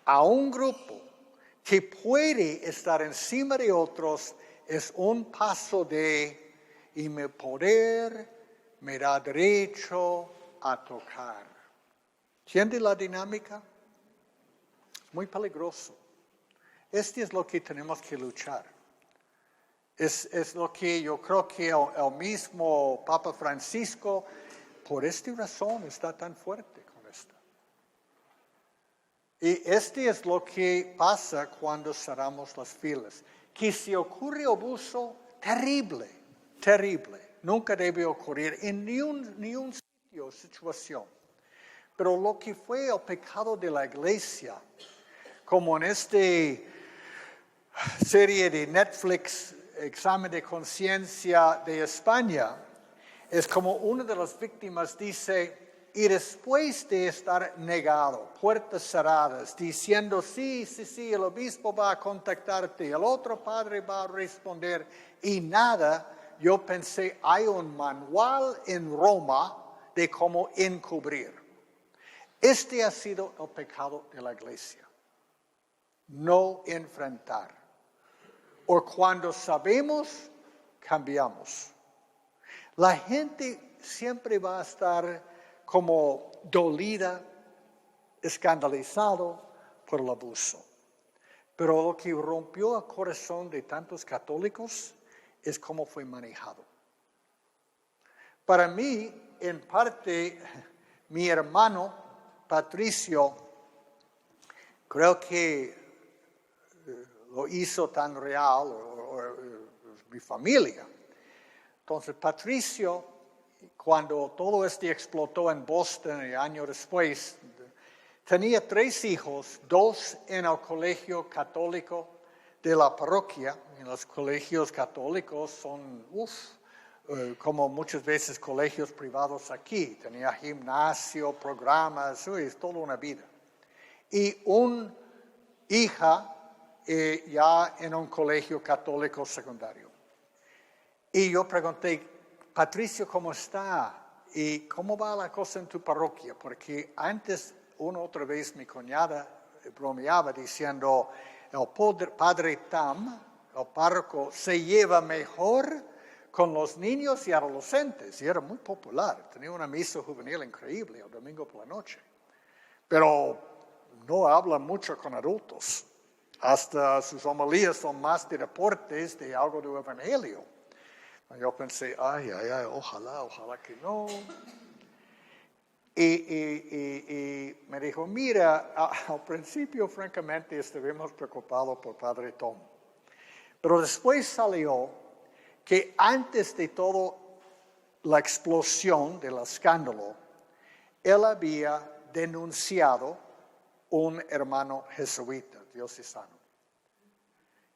a un grupo que puede estar encima de otros, es un paso y mi poder me da derecho a tocar. ¿Entiende la dinámica? Muy peligroso. Este es lo que tenemos que luchar. Es lo que yo creo que el mismo Papa Francisco, por esta razón, está tan fuerte con esto. Y este es lo que pasa cuando cerramos las filas. Que si ocurre abuso, terrible. Nunca debe ocurrir en ni un sitio o situación. Pero lo que fue el pecado de la Iglesia, como en esta serie de Netflix, Examen de Conciencia de España, es como una de las víctimas dice, y después de estar negado, puertas cerradas, diciendo, sí, el obispo va a contactarte, el otro padre va a responder, y nada, yo pensé, hay un manual en Roma de cómo encubrir. Este ha sido el pecado de la Iglesia. No enfrentar. O cuando sabemos, cambiamos. La gente siempre va a estar como dolida, escandalizado por el abuso. Pero lo que rompió el corazón de tantos católicos es cómo fue manejado. Para mí, en parte, mi hermano Patricio, creo que lo hizo tan real, o mi familia. Entonces, Patricio, cuando todo esto explotó en Boston el año después, tenía 3 hijos, 2 en el colegio católico de la parroquia. En los colegios católicos son, como muchas veces colegios privados aquí. Tenía gimnasio, programas, es toda una vida. Y una hija ya en un colegio católico secundario. Y yo pregunté, Patricio, ¿cómo está? ¿Y cómo va la cosa en tu parroquia? Porque antes, otra vez, mi cuñada bromeaba diciendo, el padre Tam, el párroco, se lleva mejor con los niños y adolescentes. Y era muy popular. Tenía una misa juvenil increíble el domingo por la noche. Pero no habla mucho con adultos. Hasta sus homilías son más de deportes, de algo de evangelio. Yo pensé, ay, ojalá que no. Y me dijo, mira, al principio, francamente, estuvimos preocupados por Padre Tom. Pero después salió que antes de todo la explosión del escándalo, él había denunciado un hermano jesuita, diocesano,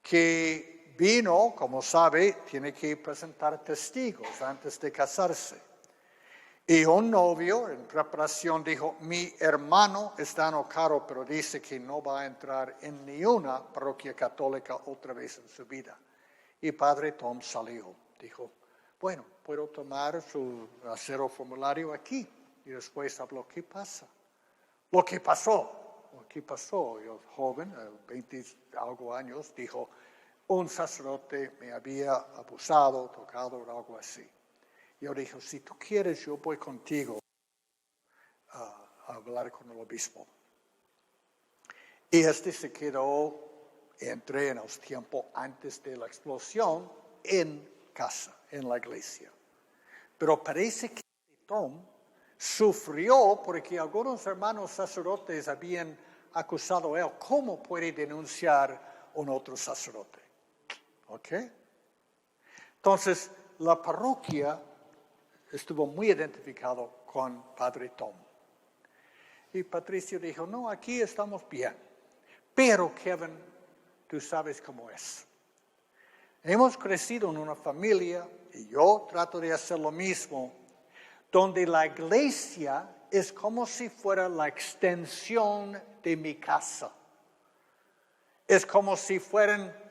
que vino, como sabe, tiene que presentar testigos antes de casarse. Y un novio en preparación dijo, mi hermano está en Ocaro, pero dice que no va a entrar en ni una parroquia católica otra vez en su vida. Y Padre Tom salió, dijo, bueno, puedo hacer el formulario aquí. Y después habló, ¿qué pasa? Lo que pasó. Y el joven, 20 algo años, dijo, un sacerdote me había abusado, tocado o algo así. Yo dije, si tú quieres, yo voy contigo a hablar con el obispo. Y se quedó, entré en los tiempos antes de la explosión, en casa, en la iglesia. Pero parece que Tom sufrió porque algunos hermanos sacerdotes habían acusado a él. ¿Cómo puede denunciar un otro sacerdote? ¿Ok? Entonces, la parroquia estuvo muy identificado con Padre Tom. Y Patricio dijo, no, aquí estamos bien. Pero, Kevin, tú sabes cómo es. Hemos crecido en una familia, y yo trato de hacer lo mismo, donde la iglesia es como si fuera la extensión de mi casa. Es como si fueran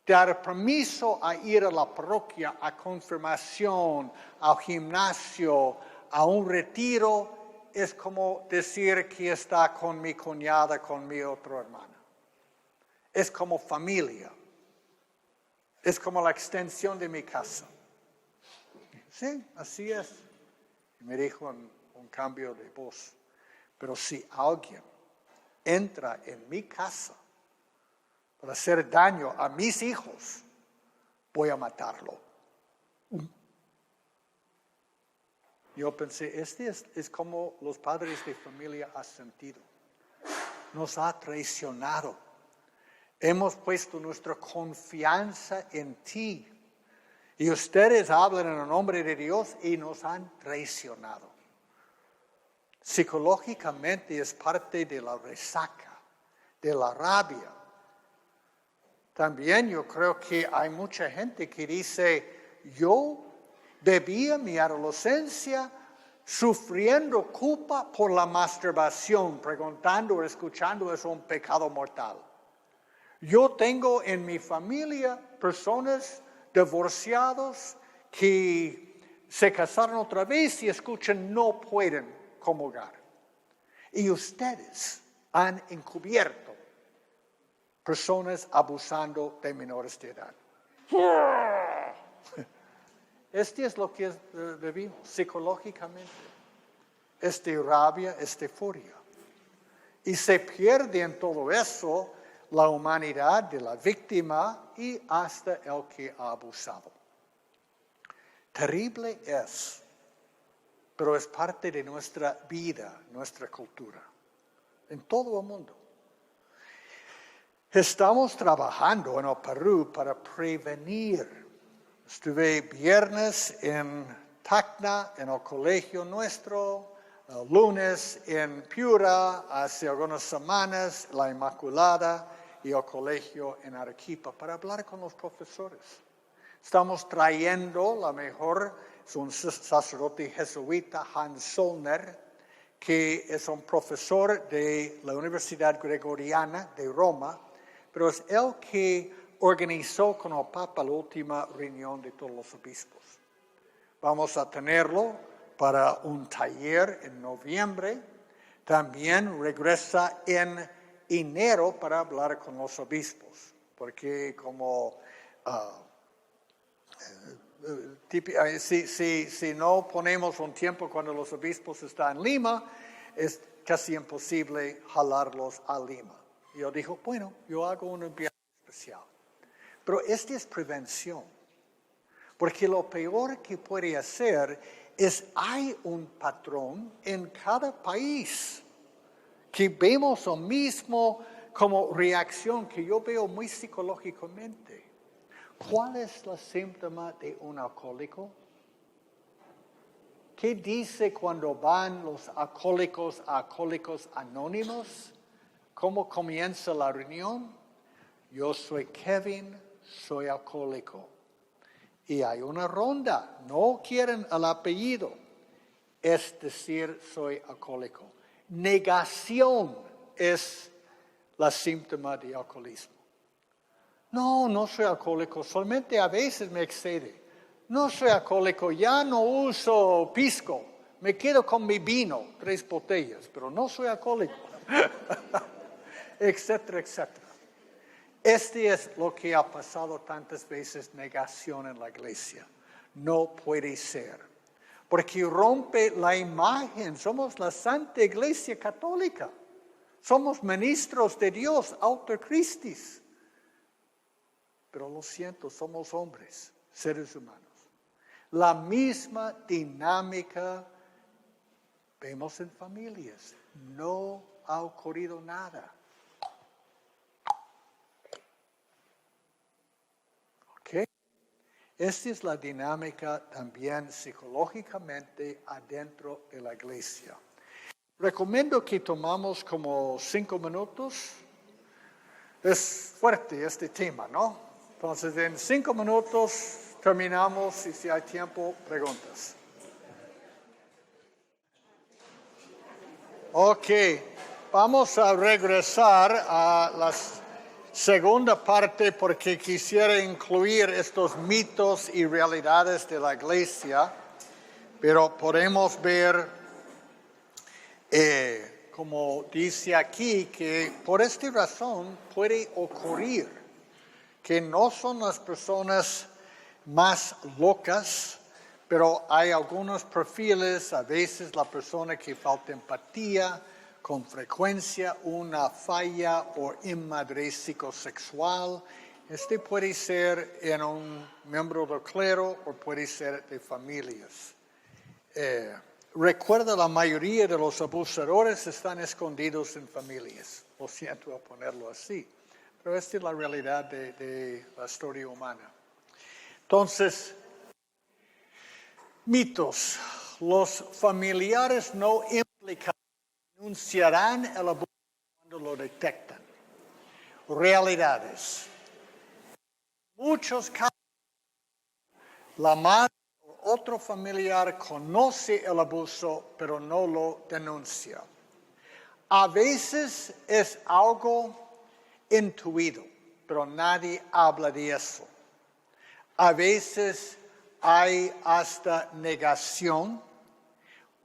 dar permiso a ir a la parroquia, a confirmación, al gimnasio, a un retiro, es como decir que está con mi cuñada, con mi otra hermana. Es como familia. Es como la extensión de mi casa. Sí, así es. Y me dijo en un cambio de voz. Pero si alguien entra en mi casa para hacer daño a mis hijos, voy a matarlo. Yo pensé, es como los padres de familia han sentido. Nos ha traicionado. Hemos puesto nuestra confianza en ti. Y ustedes hablan en el nombre de Dios y nos han traicionado. Psicológicamente es parte de la resaca, de la rabia. También yo creo que hay mucha gente que dice, yo bebía mi adolescencia sufriendo culpa por la masturbación, preguntando o escuchando, ¿es un pecado mortal? Yo tengo en mi familia personas divorciados que se casaron otra vez y escuchan, no pueden comulgar. Y ustedes han encubierto personas abusando de menores de edad. Este es lo que vivimos psicológicamente. Es de rabia, es de furia. Y se pierde en todo eso la humanidad de la víctima y hasta el que ha abusado. Terrible es, pero es parte de nuestra vida, nuestra cultura, en todo el mundo. Estamos trabajando en el Perú para prevenir. Estuve viernes en Tacna, en el colegio nuestro, el lunes en Piura, hace algunas semanas, la Inmaculada y el colegio en Arequipa, para hablar con los profesores. Estamos trayendo es un sacerdote jesuita, Hans Zollner, que es un profesor de la Universidad Gregoriana de Roma, pero es él que organizó con el Papa la última reunión de todos los obispos. Vamos a tenerlo para un taller en noviembre. También regresa en enero para hablar con los obispos, porque como si no ponemos un tiempo cuando los obispos están en Lima, es casi imposible jalarlos a Lima. Yo dijo, bueno, yo hago un enviado especial. Pero esta es prevención, porque lo peor que puede hacer es hay un patrón en cada país que vemos lo mismo como reacción que yo veo muy psicológicamente. ¿Cuál es el síntoma de un alcohólico? ¿Qué dice cuando van los alcohólicos a Alcohólicos Anónimos? ¿Cómo comienza la reunión? Yo soy Kevin, soy alcohólico. Y hay una ronda, no quieren el apellido, es decir, soy alcohólico. Negación es la síntoma de alcoholismo. No soy alcohólico, solamente a veces me excede. No soy alcohólico, ya no uso pisco, me quedo con mi vino, 3 botellas, pero no soy alcohólico. Etcétera, etcétera. Este es lo que ha pasado tantas veces, negación en la iglesia. No puede ser. Porque rompe la imagen. Somos la Santa Iglesia Católica. Somos ministros de Dios, autor Christis. Pero lo siento, somos hombres, seres humanos. La misma dinámica vemos en familias. No ha ocurrido nada. Esta es la dinámica también psicológicamente adentro de la iglesia. Recomiendo que tomamos como 5 minutos. Es fuerte este tema, ¿no? Entonces, en 5 minutos terminamos y si hay tiempo, preguntas. Ok, vamos a regresar a las segunda parte porque quisiera incluir estos mitos y realidades de la iglesia, pero podemos ver, como dice aquí, que por esta razón puede ocurrir que no son las personas más locas, pero hay algunos perfiles, a veces la persona que falta empatía, con frecuencia una falla o inmadurez psicosexual. Este puede ser en un miembro del clero o puede ser de familias. Recuerda, la mayoría de los abusadores están escondidos en familias. Lo siento a ponerlo así, pero esta es la realidad de la historia humana. Entonces, mitos. Los familiares no implicados denunciarán el abuso cuando lo detectan. Realidades. Muchos casos, la madre o otro familiar conoce el abuso, pero no lo denuncia. A veces es algo intuido, pero nadie habla de eso. A veces hay hasta negación,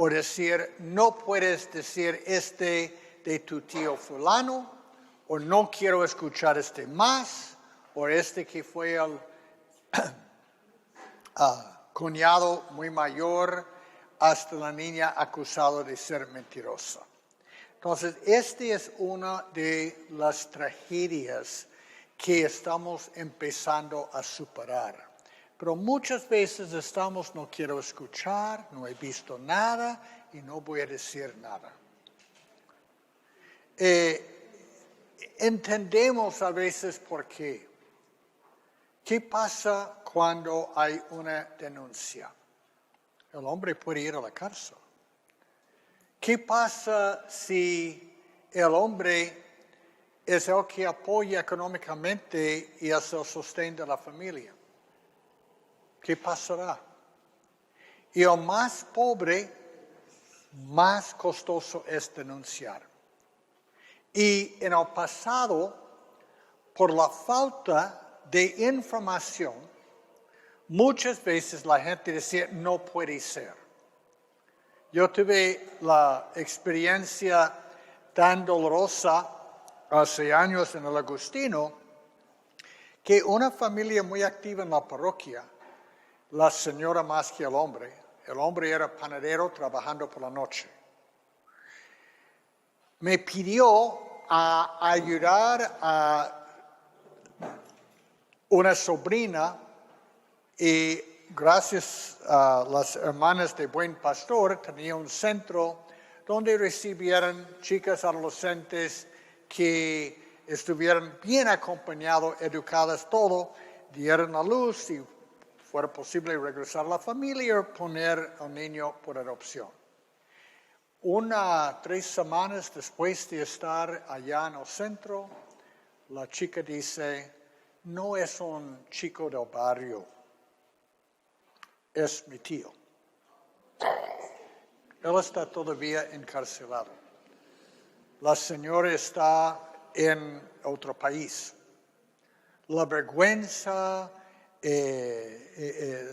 o decir, no puedes decir de tu tío fulano, o no quiero escuchar más, o que fue el cuñado muy mayor, hasta la niña acusada de ser mentirosa. Entonces, esta es una de las tragedias que estamos empezando a superar. Pero muchas veces estamos, no quiero escuchar, no he visto nada y no voy a decir nada. Entendemos a veces por qué. ¿Qué pasa cuando hay una denuncia? El hombre puede ir a la cárcel. ¿Qué pasa si el hombre es el que apoya económicamente y es el sostén de la familia? ¿Qué pasará? Y el más pobre, más costoso es denunciar. Y en el pasado, por la falta de información, muchas veces la gente decía, no puede ser. Yo tuve la experiencia tan dolorosa hace años en el Agustino, que una familia muy activa en la parroquia, la señora más que el hombre era panadero trabajando por la noche, me pidió ayudar a una sobrina y gracias a las hermanas de Buen Pastor tenía un centro donde recibieran chicas adolescentes que estuvieran bien acompañadas, educadas, todo, dieran a luz y fuera posible regresar a la familia o poner al niño por adopción. 3 semanas después de estar allá en el centro, la chica dice, no es un chico del barrio, es mi tío. Él está todavía encarcelado. La señora está en otro país. La vergüenza, el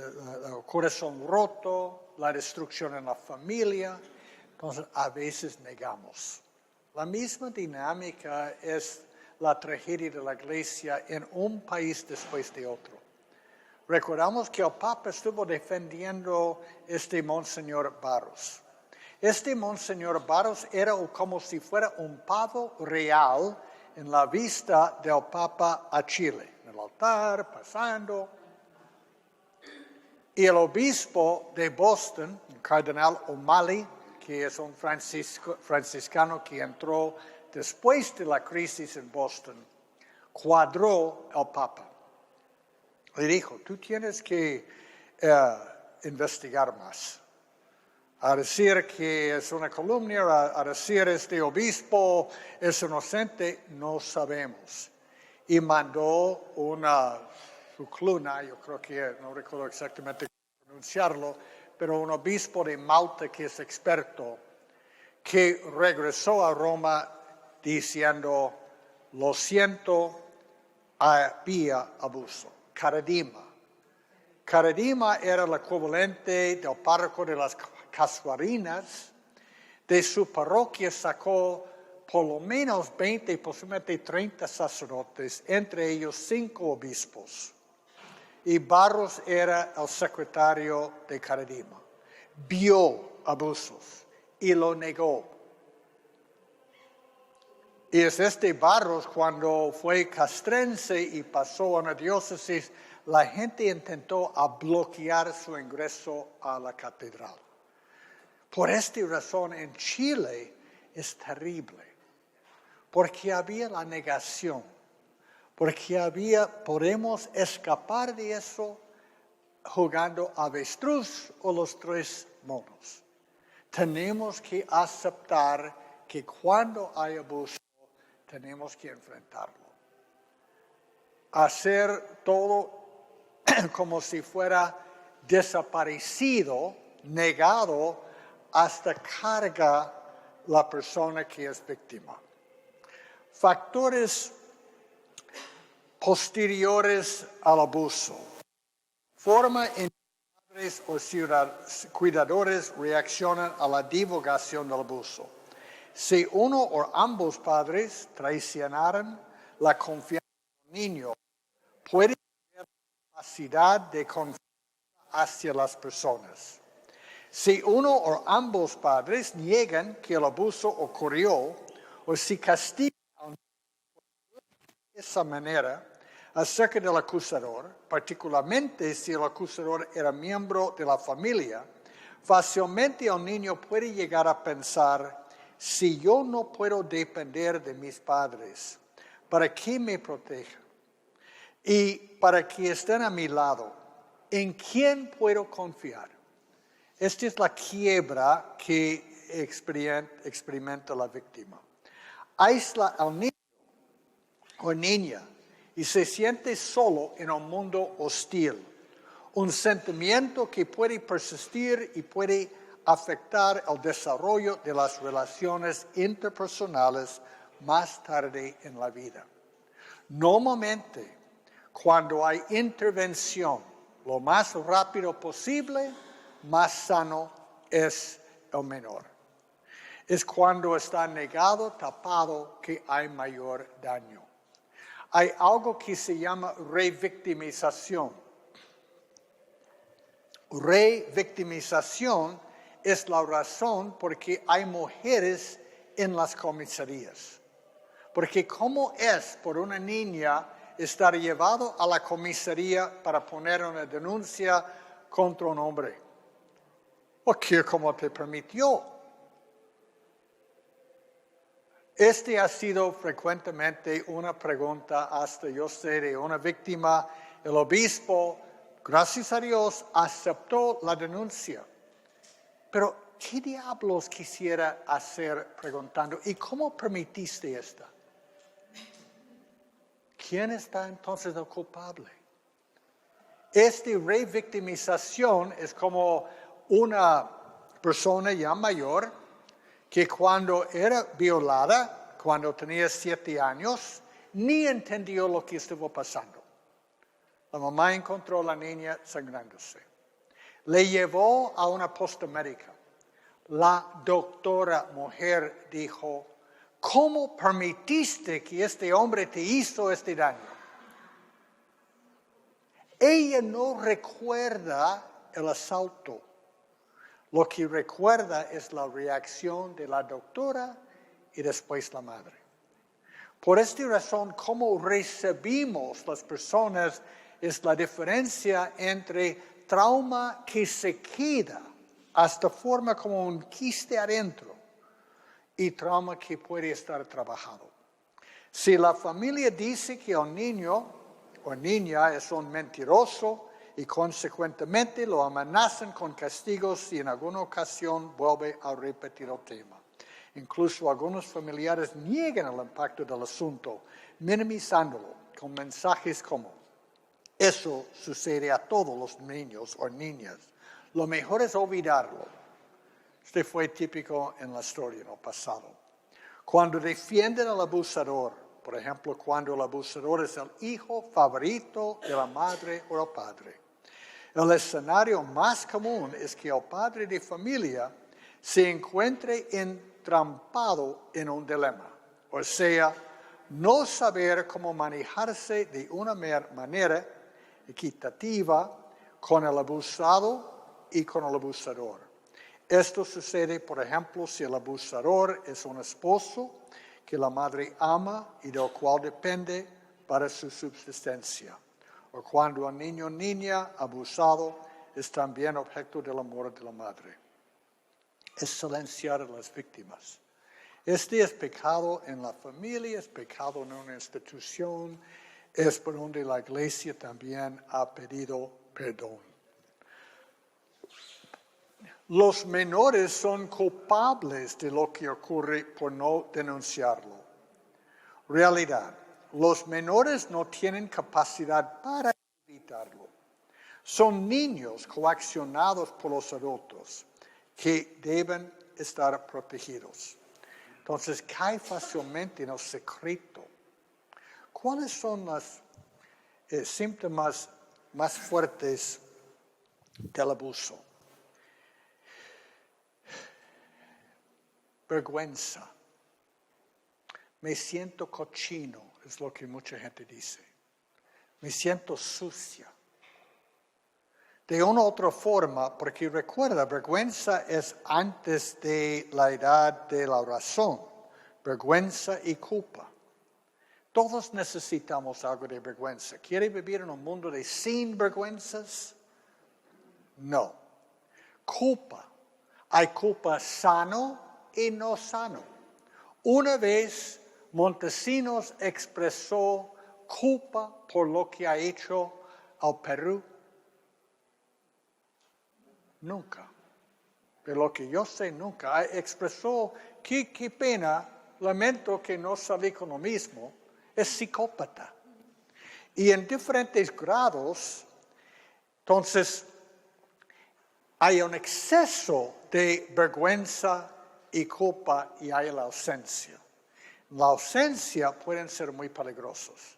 corazón roto, la destrucción en la familia. Entonces, a veces negamos. La misma dinámica es la tragedia de la Iglesia en un país después de otro. Recordamos que el Papa estuvo defendiendo Monseñor Barros. Monseñor Barros era como si fuera un pavo real en la vista del Papa a Chile, en el altar, pasando. Y el obispo de Boston, el cardenal O'Malley, que es un franciscano que entró después de la crisis en Boston, cuadró al Papa. Le dijo, tú tienes que investigar más. A decir que es una calumnia, a decir este obispo es inocente, no sabemos. Y mandó su cluna, yo creo que no recuerdo exactamente cómo pronunciarlo, pero un obispo de Malta que es experto, que regresó a Roma diciendo, lo siento, había abuso. Caradima era el equivalente del párroco de las Casuarinas. De su parroquia sacó por lo menos 20, posiblemente 30 sacerdotes, entre ellos 5 obispos. Y Barros era el secretario de Caradima. Vio abusos y lo negó. Y es Barros cuando fue castrense y pasó a una diócesis, la gente intentó bloquear su ingreso a la catedral. Por esta razón en Chile es terrible, porque había la negación, porque podemos escapar de eso jugando avestruz o los 3 monos. Tenemos que aceptar que cuando hay abuso, tenemos que enfrentarlo. Hacer todo como si fuera desaparecido, negado, hasta carga la persona que es víctima. Factores posteriores al abuso. Forma en que padres o cuidadores reaccionan a la divulgación del abuso. Si uno o ambos padres traicionaran la confianza del niño, puede tener la capacidad de confiar hacia las personas. Si uno o ambos padres niegan que el abuso ocurrió, o si castigan de esa manera acerca del acusador, particularmente si el acusador era miembro de la familia, fácilmente el niño puede llegar a pensar, si yo no puedo depender de mis padres, ¿para qué me protegen? Y para que estén a mi lado, ¿en quién puedo confiar? Esta es la quiebra que experimenta la víctima. Aísla al niño o niña y se siente solo en un mundo hostil. Un sentimiento que puede persistir y puede afectar el desarrollo de las relaciones interpersonales más tarde en la vida. Normalmente, cuando hay intervención lo más rápido posible, más sano es el menor. Es cuando está negado, tapado, que hay mayor daño. Hay algo que se llama revictimización. Revictimización es la razón por qué hay mujeres en las comisarías. Porque ¿cómo es por una niña estar llevado a la comisaría para poner una denuncia contra un hombre? Porque como te permitió. Este ha sido frecuentemente una pregunta, hasta yo sé, de una víctima. El obispo, gracias a Dios, aceptó la denuncia. Pero, ¿qué diablos quisiera hacer preguntando? ¿Y cómo permitiste esta? ¿Quién está entonces el culpable? Esta revictimización es como una persona ya mayor que cuando era violada, cuando tenía 7 años, ni entendió lo que estaba pasando. La mamá encontró a la niña sangrándose. Le llevó a una posta médica. La doctora mujer dijo, ¿cómo permitiste que este hombre te hizo este daño? Ella no recuerda el asalto. Lo que recuerda es la reacción de la doctora y después la madre. Por esta razón, cómo recibimos las personas es la diferencia entre trauma que se queda hasta forma como un quiste adentro y trauma que puede estar trabajado. Si la familia dice que el niño o niña es un mentiroso y consecuentemente lo amenazan con castigos si en alguna ocasión vuelve a repetir el tema. Incluso algunos familiares niegan el impacto del asunto, minimizándolo con mensajes como, eso sucede a todos los niños o niñas. Lo mejor es olvidarlo. Este fue típico en la historia, en el pasado. Cuando defienden al abusador, por ejemplo, cuando el abusador es el hijo favorito de la madre o el padre, el escenario más común es que el padre de familia se encuentre entrampado en un dilema. O sea, no saber cómo manejarse de una manera equitativa con el abusado y con el abusador. Esto sucede, por ejemplo, si el abusador es un esposo que la madre ama y del cual depende para su subsistencia. O cuando un niño o niña abusado es también objeto del amor de la madre. Es silenciar a las víctimas. Este es pecado en la familia, es pecado en una institución, es por donde la Iglesia también ha pedido perdón. Los menores son culpables de lo que ocurre por no denunciarlo. Realidad. Los menores no tienen capacidad para evitarlo. Son niños coaccionados por los adultos que deben estar protegidos. Entonces cae fácilmente en el secreto. ¿Cuáles son los síntomas más fuertes del abuso? Vergüenza. Me siento cochino, es lo que mucha gente dice. Me siento sucia. De una u otra forma, porque recuerda, vergüenza es antes de la edad de la razón. Vergüenza y culpa. Todos necesitamos algo de vergüenza. ¿Quiere vivir en un mundo de sin vergüenzas? No. Culpa. Hay culpa sano y no sano. Una vez Montesinos expresó culpa por lo que ha hecho al Perú. Nunca. De lo que yo sé, nunca. Expresó, qué pena, lamento que no salí con lo mismo. Es psicópata. Y en diferentes grados, entonces, hay un exceso de vergüenza y culpa y hay la ausencia. La ausencia pueden ser muy peligrosos.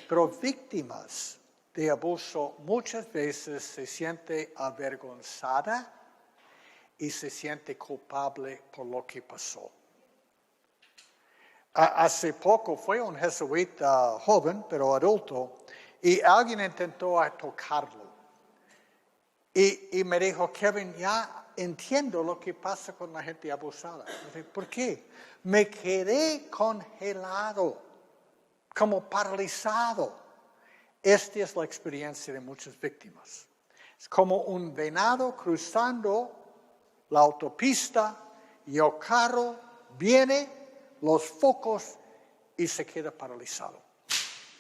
Pero víctimas de abuso muchas veces se siente avergonzada y se siente culpable por lo que pasó. Hace poco fue un jesuita joven, pero adulto, y alguien intentó tocarlo. Y me dijo, Kevin, ya entiendo lo que pasa con la gente abusada. Dije, ¿por qué? Me quedé congelado, como paralizado. Esta es la experiencia de muchas víctimas. Es como un venado cruzando la autopista y el carro viene, los focos y se queda paralizado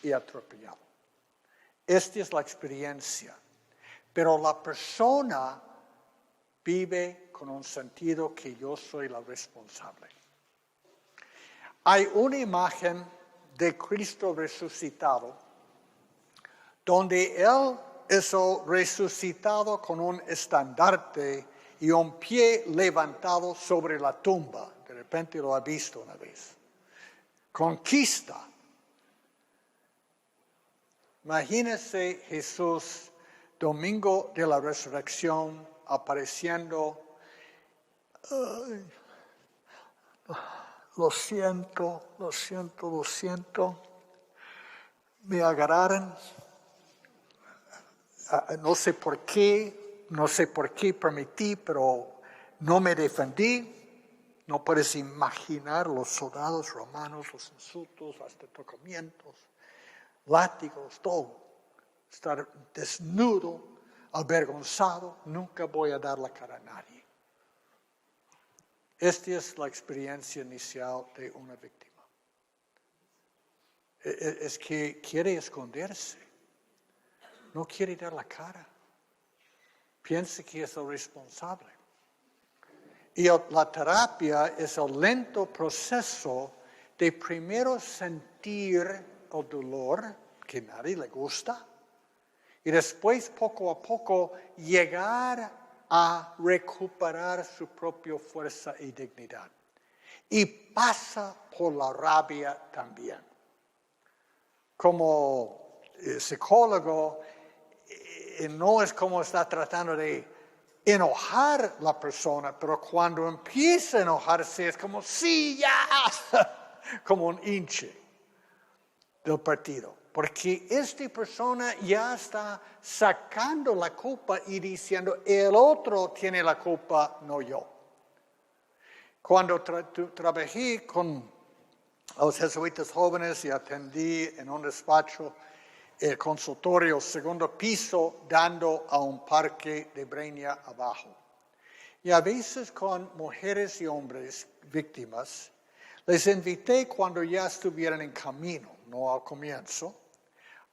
y atropellado. Esta es la experiencia. Pero la persona vive con un sentido que yo soy la responsable. Hay una imagen de Cristo resucitado, donde Él es resucitado con un estandarte y un pie levantado sobre la tumba. De repente lo ha visto una vez. Conquista. Imagínese Jesús, domingo de la resurrección, apareciendo. Lo siento. Me agarraron. No sé por qué permití, pero no me defendí. No puedes imaginar los soldados romanos, los insultos, hasta tocamientos, látigos, todo. Estar desnudo, avergonzado, nunca voy a dar la cara a nadie. Esta es la experiencia inicial de una víctima. Es que quiere esconderse. No quiere dar la cara. Piensa que es el responsable. Y la terapia es el lento proceso de primero sentir el dolor, que a nadie le gusta, y después poco a poco llegar a recuperar su propia fuerza y dignidad. Y pasa por la rabia también. Como psicólogo, no es como está tratando de enojar la persona, pero cuando empieza a enojarse es como, sí, ya, como un hinche del partido. Porque esta persona ya está sacando la culpa y diciendo, el otro tiene la culpa, no yo. Cuando trabajé con los jesuitas jóvenes y atendí en un despacho, el consultorio segundo piso, dando a un parque de Breña abajo. Y a veces con mujeres y hombres víctimas, les invité cuando ya estuvieran en camino, no al comienzo,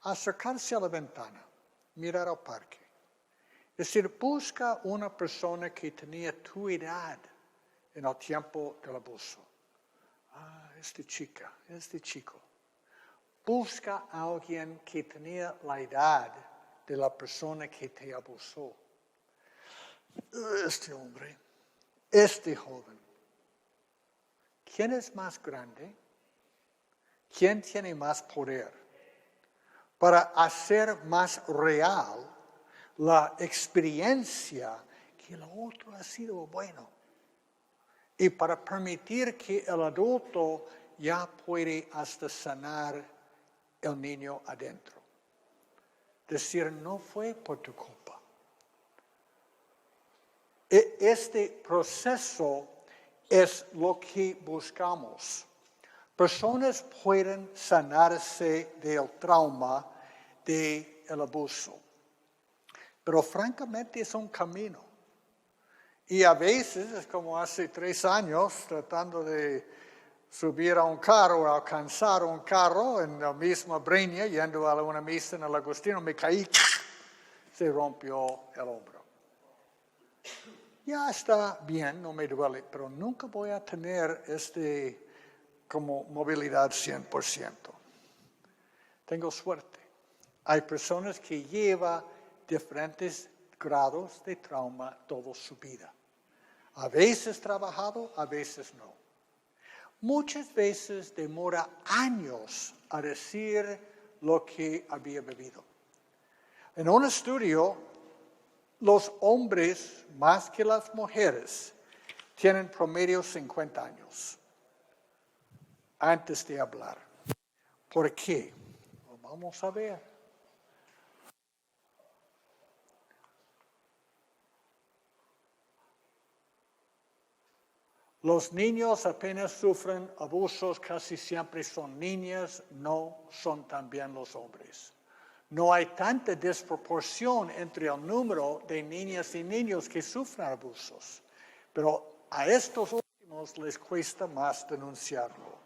a acercarse a la ventana, mirar al parque. Es decir, busca una persona que tenía tu edad en el tiempo del abuso. Esta chica, este chico. Busca a alguien que tenía la edad de la persona que te abusó. Este hombre, este joven. ¿Quién es más grande? ¿Quién tiene más poder para hacer más real la experiencia que el otro ha sido bueno? Y para permitir que el adulto ya puede hasta sanar el niño adentro. Decir, no fue por tu culpa. Este proceso es lo que buscamos. Personas pueden sanarse del trauma del abuso, pero francamente es un camino. Y a veces, es como hace 3 años, tratando de subir a un carro, alcanzar un carro en la misma Breña, yendo a una misa en el Agustino, me caí, se rompió el hombro. Ya está bien, no me duele, pero nunca voy a tener como movilidad 100%. Tengo suerte. Hay personas que llevan diferentes grados de trauma toda su vida. A veces trabajado, a veces no. Muchas veces demora años a decir lo que había vivido. En un estudio, los hombres, más que las mujeres, tienen promedio 50 años antes de hablar. ¿Por qué? Vamos a ver. Los niños apenas sufren abusos, casi siempre son niñas, no son también los hombres. No hay tanta desproporción entre el número de niñas y niños que sufren abusos, pero a estos últimos les cuesta más denunciarlo.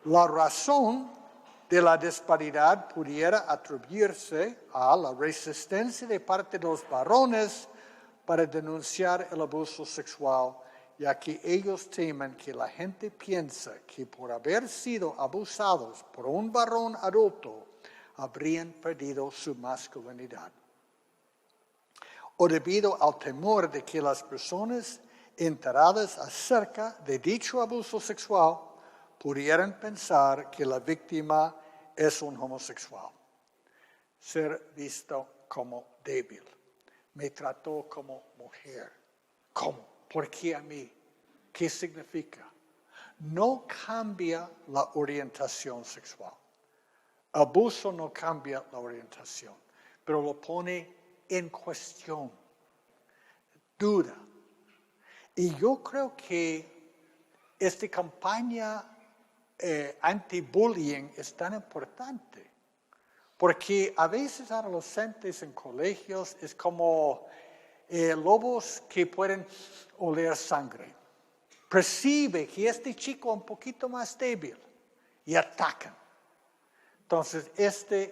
La razón de la disparidad pudiera atribuirse a la resistencia de parte de los varones para denunciar el abuso sexual, ya que ellos temen que la gente piensa que por haber sido abusados por un varón adulto, habrían perdido su masculinidad. O debido al temor de que las personas enteradas acerca de dicho abuso sexual pudieran pensar que la víctima es un homosexual. Ser visto como débil. Me trató como mujer. ¿Cómo? ¿Por qué a mí? ¿Qué significa? No cambia la orientación sexual. Abuso no cambia la orientación, pero lo pone en cuestión, duda. Y yo creo que esta campaña anti-bullying es tan importante, porque a veces adolescentes en colegios es como lobos que pueden oler sangre. Percibe que este chico es un poquito más débil y atacan. Entonces,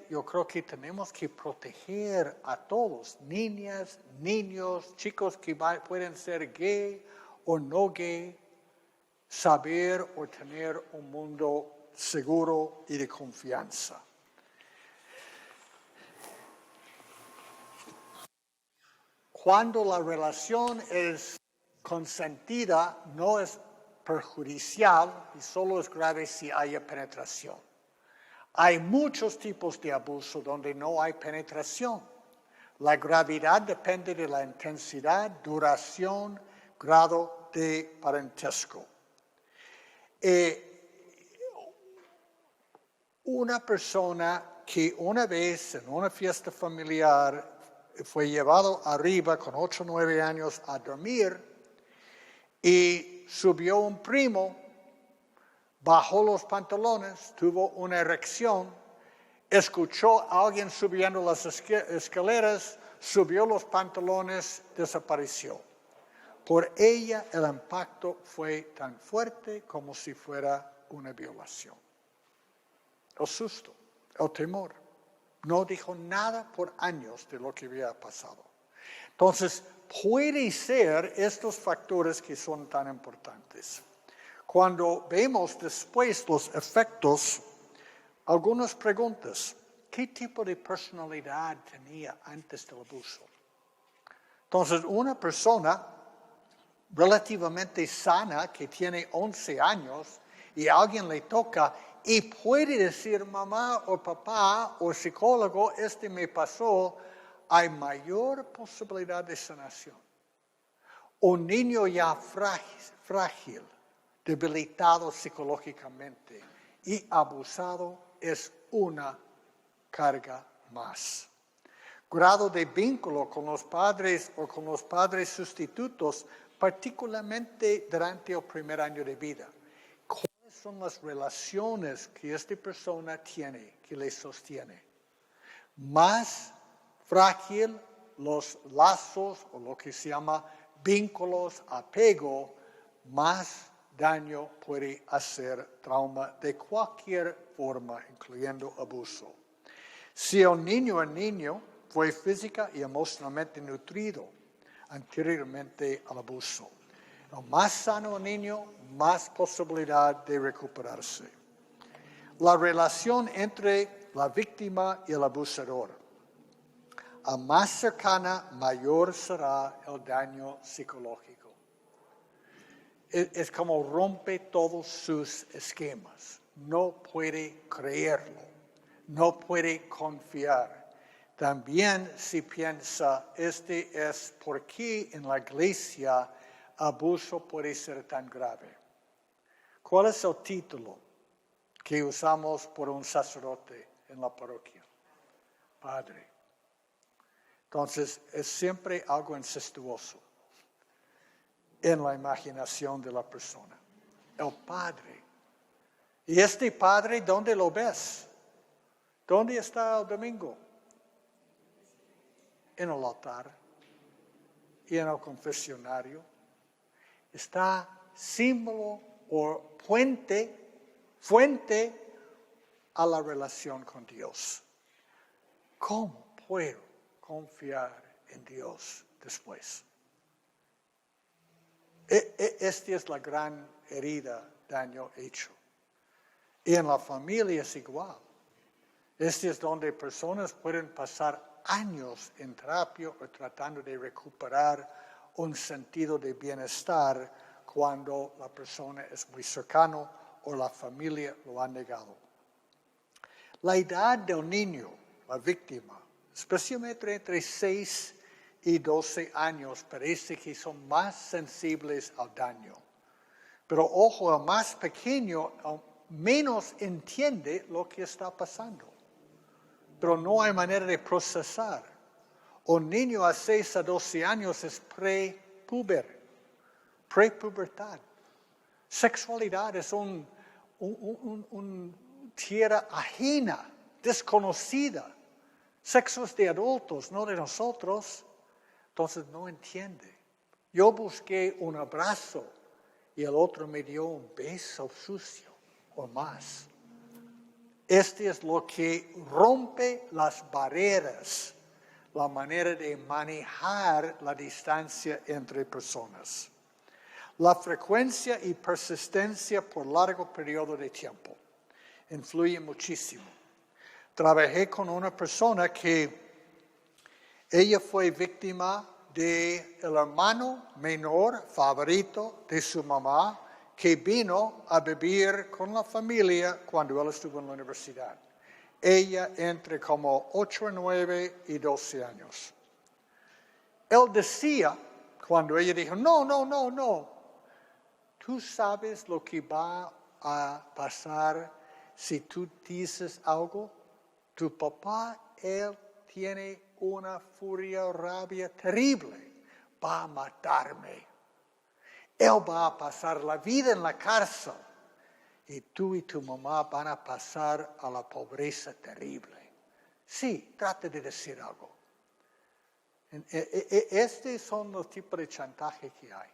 yo creo que tenemos que proteger a todos, niñas, niños, chicos que pueden ser gay o no gay, saber o tener un mundo seguro y de confianza. Cuando la relación es consentida, no es perjudicial y solo es grave si haya penetración. Hay muchos tipos de abuso donde no hay penetración. La gravedad depende de la intensidad, duración, grado de parentesco. Una persona que una vez en una fiesta familiar fue llevado arriba con 8 o 9 años a dormir y subió un primo, bajó los pantalones, tuvo una erección, escuchó a alguien subiendo las escaleras, subió los pantalones, desapareció. Por ella el impacto fue tan fuerte como si fuera una violación. El susto, el temor. No dijo nada por años de lo que había pasado. Entonces, puede ser estos factores que son tan importantes. Cuando vemos después los efectos, algunas preguntas. ¿Qué tipo de personalidad tenía antes del abuso? Entonces, una persona relativamente sana que tiene 11 años y alguien le toca y puede decir mamá o papá o psicólogo, me pasó, hay mayor posibilidad de sanación. Un niño ya frágil, debilitado psicológicamente y abusado es una carga más. grado de vínculo con los padres o con los padres sustitutos, particularmente durante el primer año de vida. ¿Cuáles son las relaciones que esta persona tiene, que le sostiene? Más frágil los lazos o lo que se llama vínculos, apego, más daño puede hacer trauma de cualquier forma, incluyendo abuso. Si el niño fue física y emocionalmente nutrido anteriormente al abuso, el más sano el niño, más posibilidad de recuperarse. La relación entre la víctima y el abusador. A más cercana, mayor será el daño psicológico. Es como rompe todos sus esquemas. No puede creerlo. No puede confiar. También si piensa, este es por qué en la iglesia abuso puede ser tan grave. ¿Cuál es el título que usamos por un sacerdote en la parroquia? Padre. Entonces, es siempre algo incestuoso en la imaginación de la persona. El Padre. ¿Y este Padre dónde lo ves? ¿Dónde está el domingo? En el altar y en el confesionario. Está símbolo o fuente a la relación con Dios. ¿Cómo puedo confiar en Dios después? Esta es la gran herida, daño hecho. Y en la familia es igual. Este es donde personas pueden pasar años en terapia o tratando de recuperar un sentido de bienestar cuando la persona es muy cercana o la familia lo ha negado. La edad del niño, la víctima, especialmente entre 6 y 12 años, parece que son más sensibles al daño. Pero ojo, el más pequeño menos entiende lo que está pasando. Pero no hay manera de procesar. Un niño a 6 a 12 años es prepubertad. Sexualidad es un tierra ajena, desconocida. Sexos de adultos, no de nosotros. Entonces no entiende. Yo busqué un abrazo y el otro me dio un beso sucio o más. Este es lo que rompe las barreras, la manera de manejar la distancia entre personas. La frecuencia y persistencia por largo periodo de tiempo influye muchísimo. Trabajé con una persona que ella fue víctima del hermano menor favorito de su mamá, que vino a vivir con la familia cuando él estuvo en la universidad. Ella entre como 8, 9 y 12 años. Él decía, cuando ella dijo, no, ¿tú sabes lo que va a pasar si tú dices algo? Tu papá, él tiene una furia, rabia terrible. Va a matarme. Él va a pasar la vida en la cárcel. Y tú y tu mamá van a pasar a la pobreza terrible. Sí, trate de decir algo. Estos son los tipos de chantaje que hay.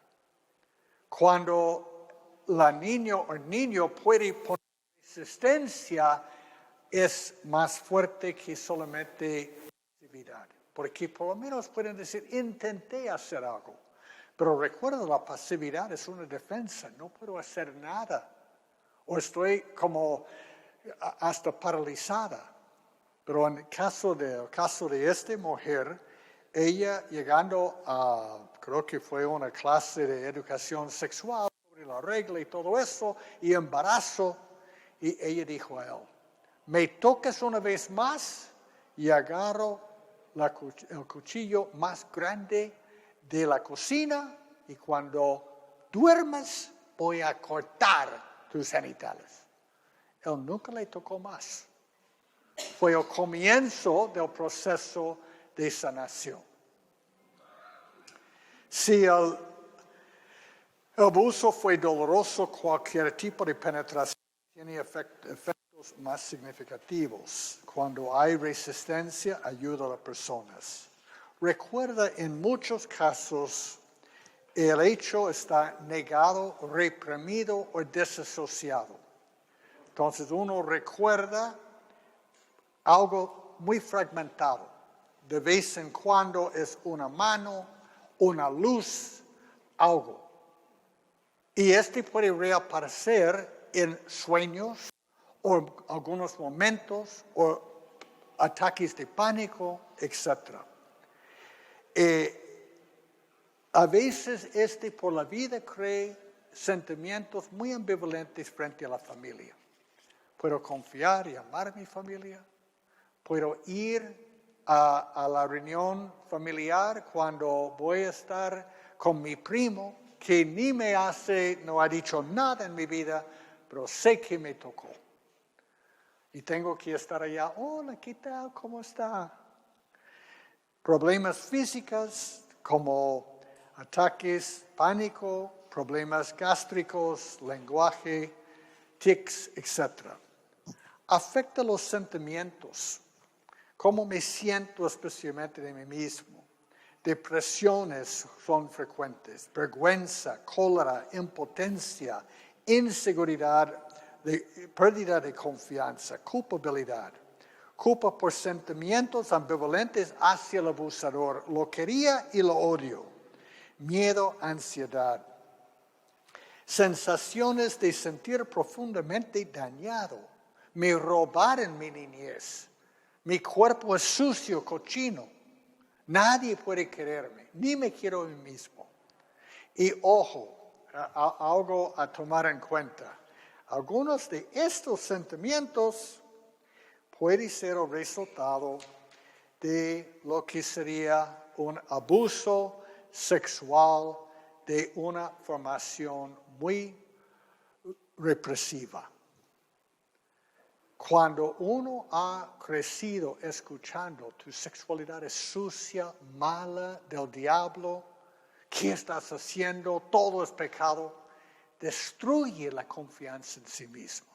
Cuando la niña o el niño puede poner resistencia, es más fuerte que solamente pasividad. Porque por lo menos pueden decir, intenté hacer algo. Pero recuerda, la pasividad es una defensa. No puedo hacer nada. O estoy como hasta paralizada. Pero en el caso de esta mujer, ella llegando a, creo que fue una clase de educación sexual, sobre la regla y todo eso, y embarazo, y ella dijo a él, me tocas una vez más y agarro el cuchillo más grande de la cocina y cuando duermas voy a cortar tus genitales. Él nunca le tocó más. Fue el comienzo del proceso de sanación. Si el abuso fue doloroso, cualquier tipo de penetración tiene efectos más significativos. Cuando hay resistencia, ayuda a las personas. Recuerda, en muchos casos, el hecho está negado, reprimido o desasociado. Entonces uno recuerda algo muy fragmentado. De vez en cuando es una mano, una luz, algo. Y puede reaparecer en sueños o algunos momentos o ataques de pánico, etc. A veces por la vida crea sentimientos muy ambivalentes frente a la familia. Puedo confiar y amar a mi familia. Puedo ir a la reunión familiar cuando voy a estar con mi primo, que no ha dicho nada en mi vida, pero sé que me tocó. Y tengo que estar allá. Hola, ¿qué tal? ¿Cómo está? Problemas físicos como ataques, pánico, problemas gástricos, lenguaje, tics, etc. Afecta los sentimientos. ¿Cómo me siento especialmente de mí mismo? Depresiones son frecuentes, vergüenza, cólera, impotencia, inseguridad, pérdida de confianza, culpabilidad. Culpa por sentimientos ambivalentes hacia el abusador. Lo quería y lo odio. Miedo, ansiedad. Sensaciones de sentir profundamente dañado. Me robaron mi niñez. Mi cuerpo es sucio, cochino. Nadie puede quererme, ni me quiero a mí mismo. Y ojo, algo a tomar en cuenta. Algunos de estos sentimientos pueden ser el resultado de lo que sería un abuso sexual de una formación muy represiva. Cuando uno ha crecido escuchando tu sexualidad es sucia, mala, del diablo, ¿qué estás haciendo? Todo es pecado. Destruye la confianza en sí mismo.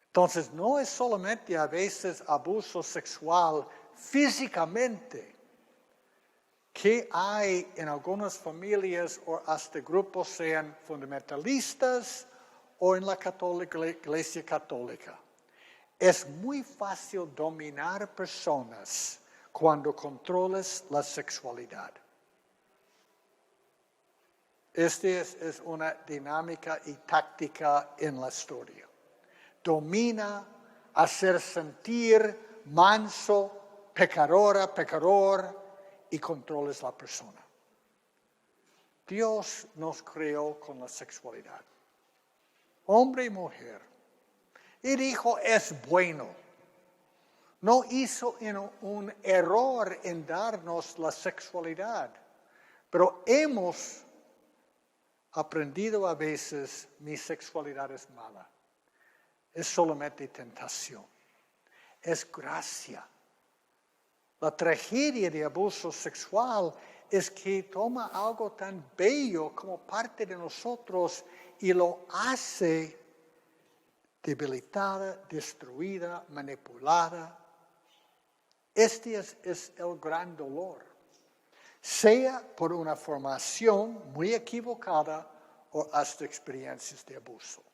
Entonces, no es solamente a veces abuso sexual físicamente que hay en algunas familias o hasta grupos sean fundamentalistas o en la Iglesia católica. Es muy fácil dominar personas cuando controlas la sexualidad. Esta es una dinámica y táctica en la historia. Domina, hacer sentir manso, pecador, y controles la persona. Dios nos creó con la sexualidad. Hombre y mujer. Y dijo, es bueno. No hizo un error en darnos la sexualidad. Pero hemos aprendido a veces, mi sexualidad es mala. Es solamente tentación. Es gracia. La tragedia de abuso sexual es que toma algo tan bello como parte de nosotros y lo hace debilitada, destruida, manipulada. Este es el gran dolor. Sea por una formación muy equivocada o hasta experiencias de abuso.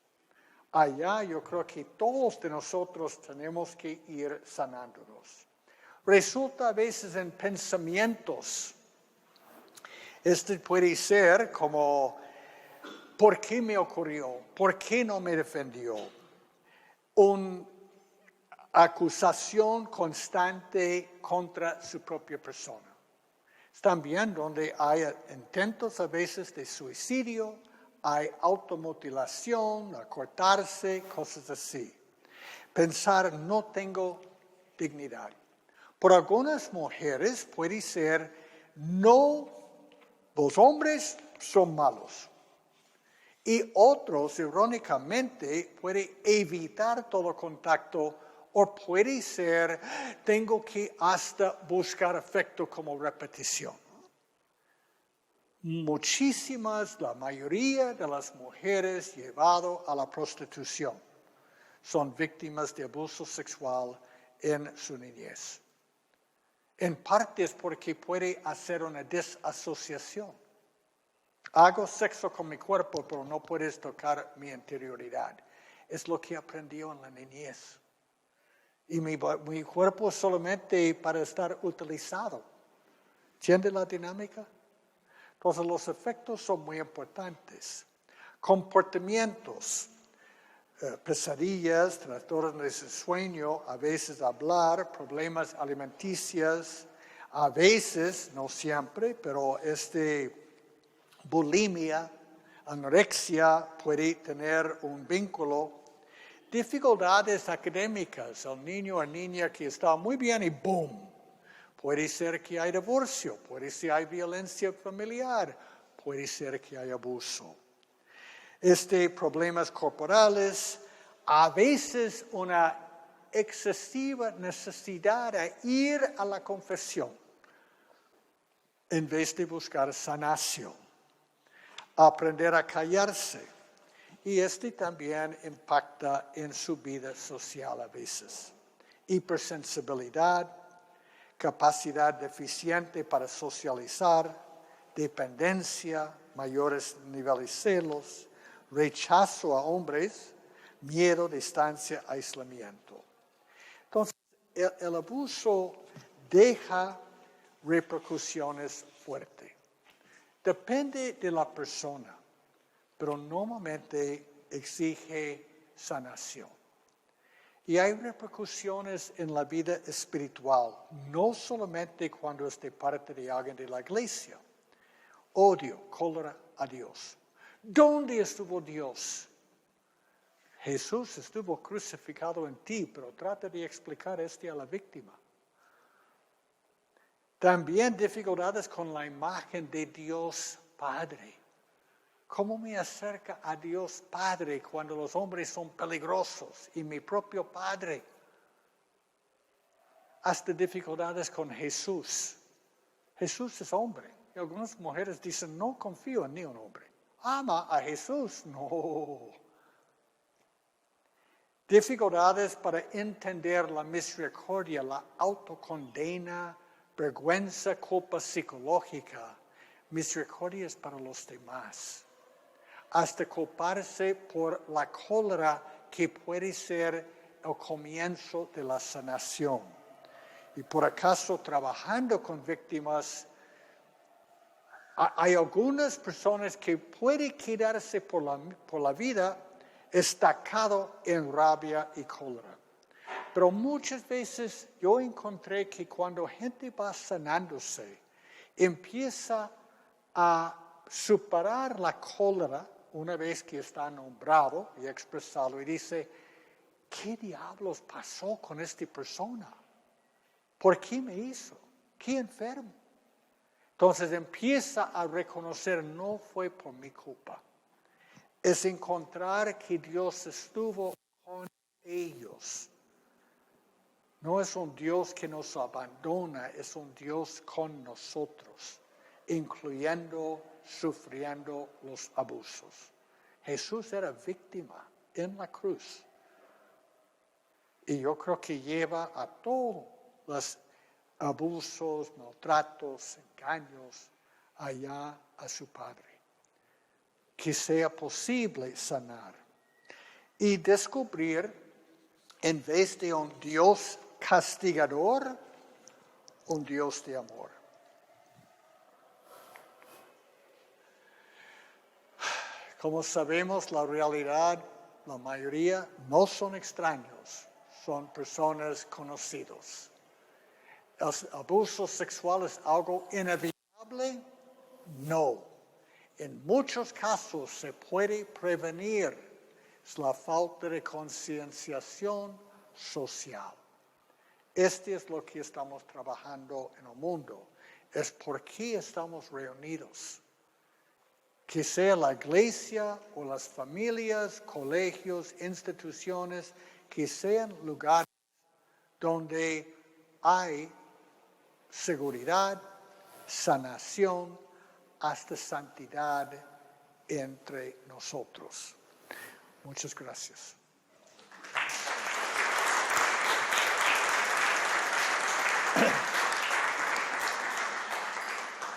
Allá yo creo que todos de nosotros tenemos que ir sanándonos. Resulta a veces en pensamientos. Puede ser como, ¿por qué me ocurrió? ¿Por qué no me defendió? Una acusación constante contra su propia persona. También donde hay intentos a veces de suicidio, hay automutilación, acortarse, cosas así. Pensar, no tengo dignidad. Por algunas mujeres puede ser, no, los hombres son malos. Y otros, irónicamente, pueden evitar todo contacto O puede ser, tengo que hasta buscar afecto como repetición. La mayoría de las mujeres llevadas a la prostitución son víctimas de abuso sexual en su niñez. En parte es porque puede hacer una desasociación. Hago sexo con mi cuerpo, pero no puedes tocar mi interioridad. Es lo que aprendió en la niñez. Y mi cuerpo es solamente para estar utilizado. ¿Entiende la dinámica? Entonces los efectos son muy importantes. Comportamientos, pesadillas, trastornos de sueño, a veces hablar, problemas alimenticios, a veces, no siempre, pero bulimia, anorexia puede tener un vínculo. Dificultades académicas, el niño o niña que está muy bien y ¡boom! Puede ser que hay divorcio, puede ser que hay violencia familiar, puede ser que hay abuso. Problemas corporales, a veces una excesiva necesidad de ir a la confesión en vez de buscar sanación. Aprender a callarse. Y también impacta en su vida social a veces. Hipersensibilidad, capacidad deficiente para socializar, dependencia, mayores niveles de celos, rechazo a hombres, miedo, distancia, aislamiento. Entonces, el abuso deja repercusiones fuertes. Depende de la persona, pero normalmente exige sanación. Y hay repercusiones en la vida espiritual, no solamente cuando es de parte de alguien de la iglesia. Odio, cólera a Dios. ¿Dónde estuvo Dios? Jesús estuvo crucificado en ti, pero trata de explicar a la víctima. También dificultades con la imagen de Dios Padre. ¿Cómo me acerca a Dios Padre cuando los hombres son peligrosos y mi propio Padre? Hasta dificultades con Jesús. Jesús es hombre. Y algunas mujeres dicen, no confío en ni un hombre. ¿Ama a Jesús? No. Dificultades para entender la misericordia, la autocondena, vergüenza, culpa psicológica. Misericordia es para los demás. Hasta culparse por la cólera que puede ser el comienzo de la sanación. Y por acaso trabajando con víctimas, hay algunas personas que pueden quedarse por la vida estacado en rabia y cólera. Pero muchas veces yo encontré que cuando gente va sanándose, empieza a superar la cólera una vez que está nombrado y expresado y dice, ¿qué diablos pasó con esta persona? ¿Por qué me hizo? ¿Qué enfermo? Entonces empieza a reconocer, no fue por mi culpa. Es encontrar que Dios estuvo con ellos. No es un Dios que nos abandona, es un Dios con nosotros, incluyendo, sufriendo los abusos. Jesús era víctima en la cruz. Y yo creo que lleva a todos los abusos, maltratos, engaños allá a su Padre. Que sea posible sanar y descubrir, en vez de un Dios castigador, un Dios de amor. Como sabemos, la realidad, la mayoría no son extraños, son personas conocidas. ¿El abuso sexual es algo inevitable? No. En muchos casos se puede prevenir. Es la falta de concienciación social. Este es lo que estamos trabajando en el mundo. Es por qué estamos reunidos. Que sea la iglesia o las familias, colegios, instituciones, que sean lugares donde hay seguridad, sanación, hasta santidad entre nosotros. Muchas gracias.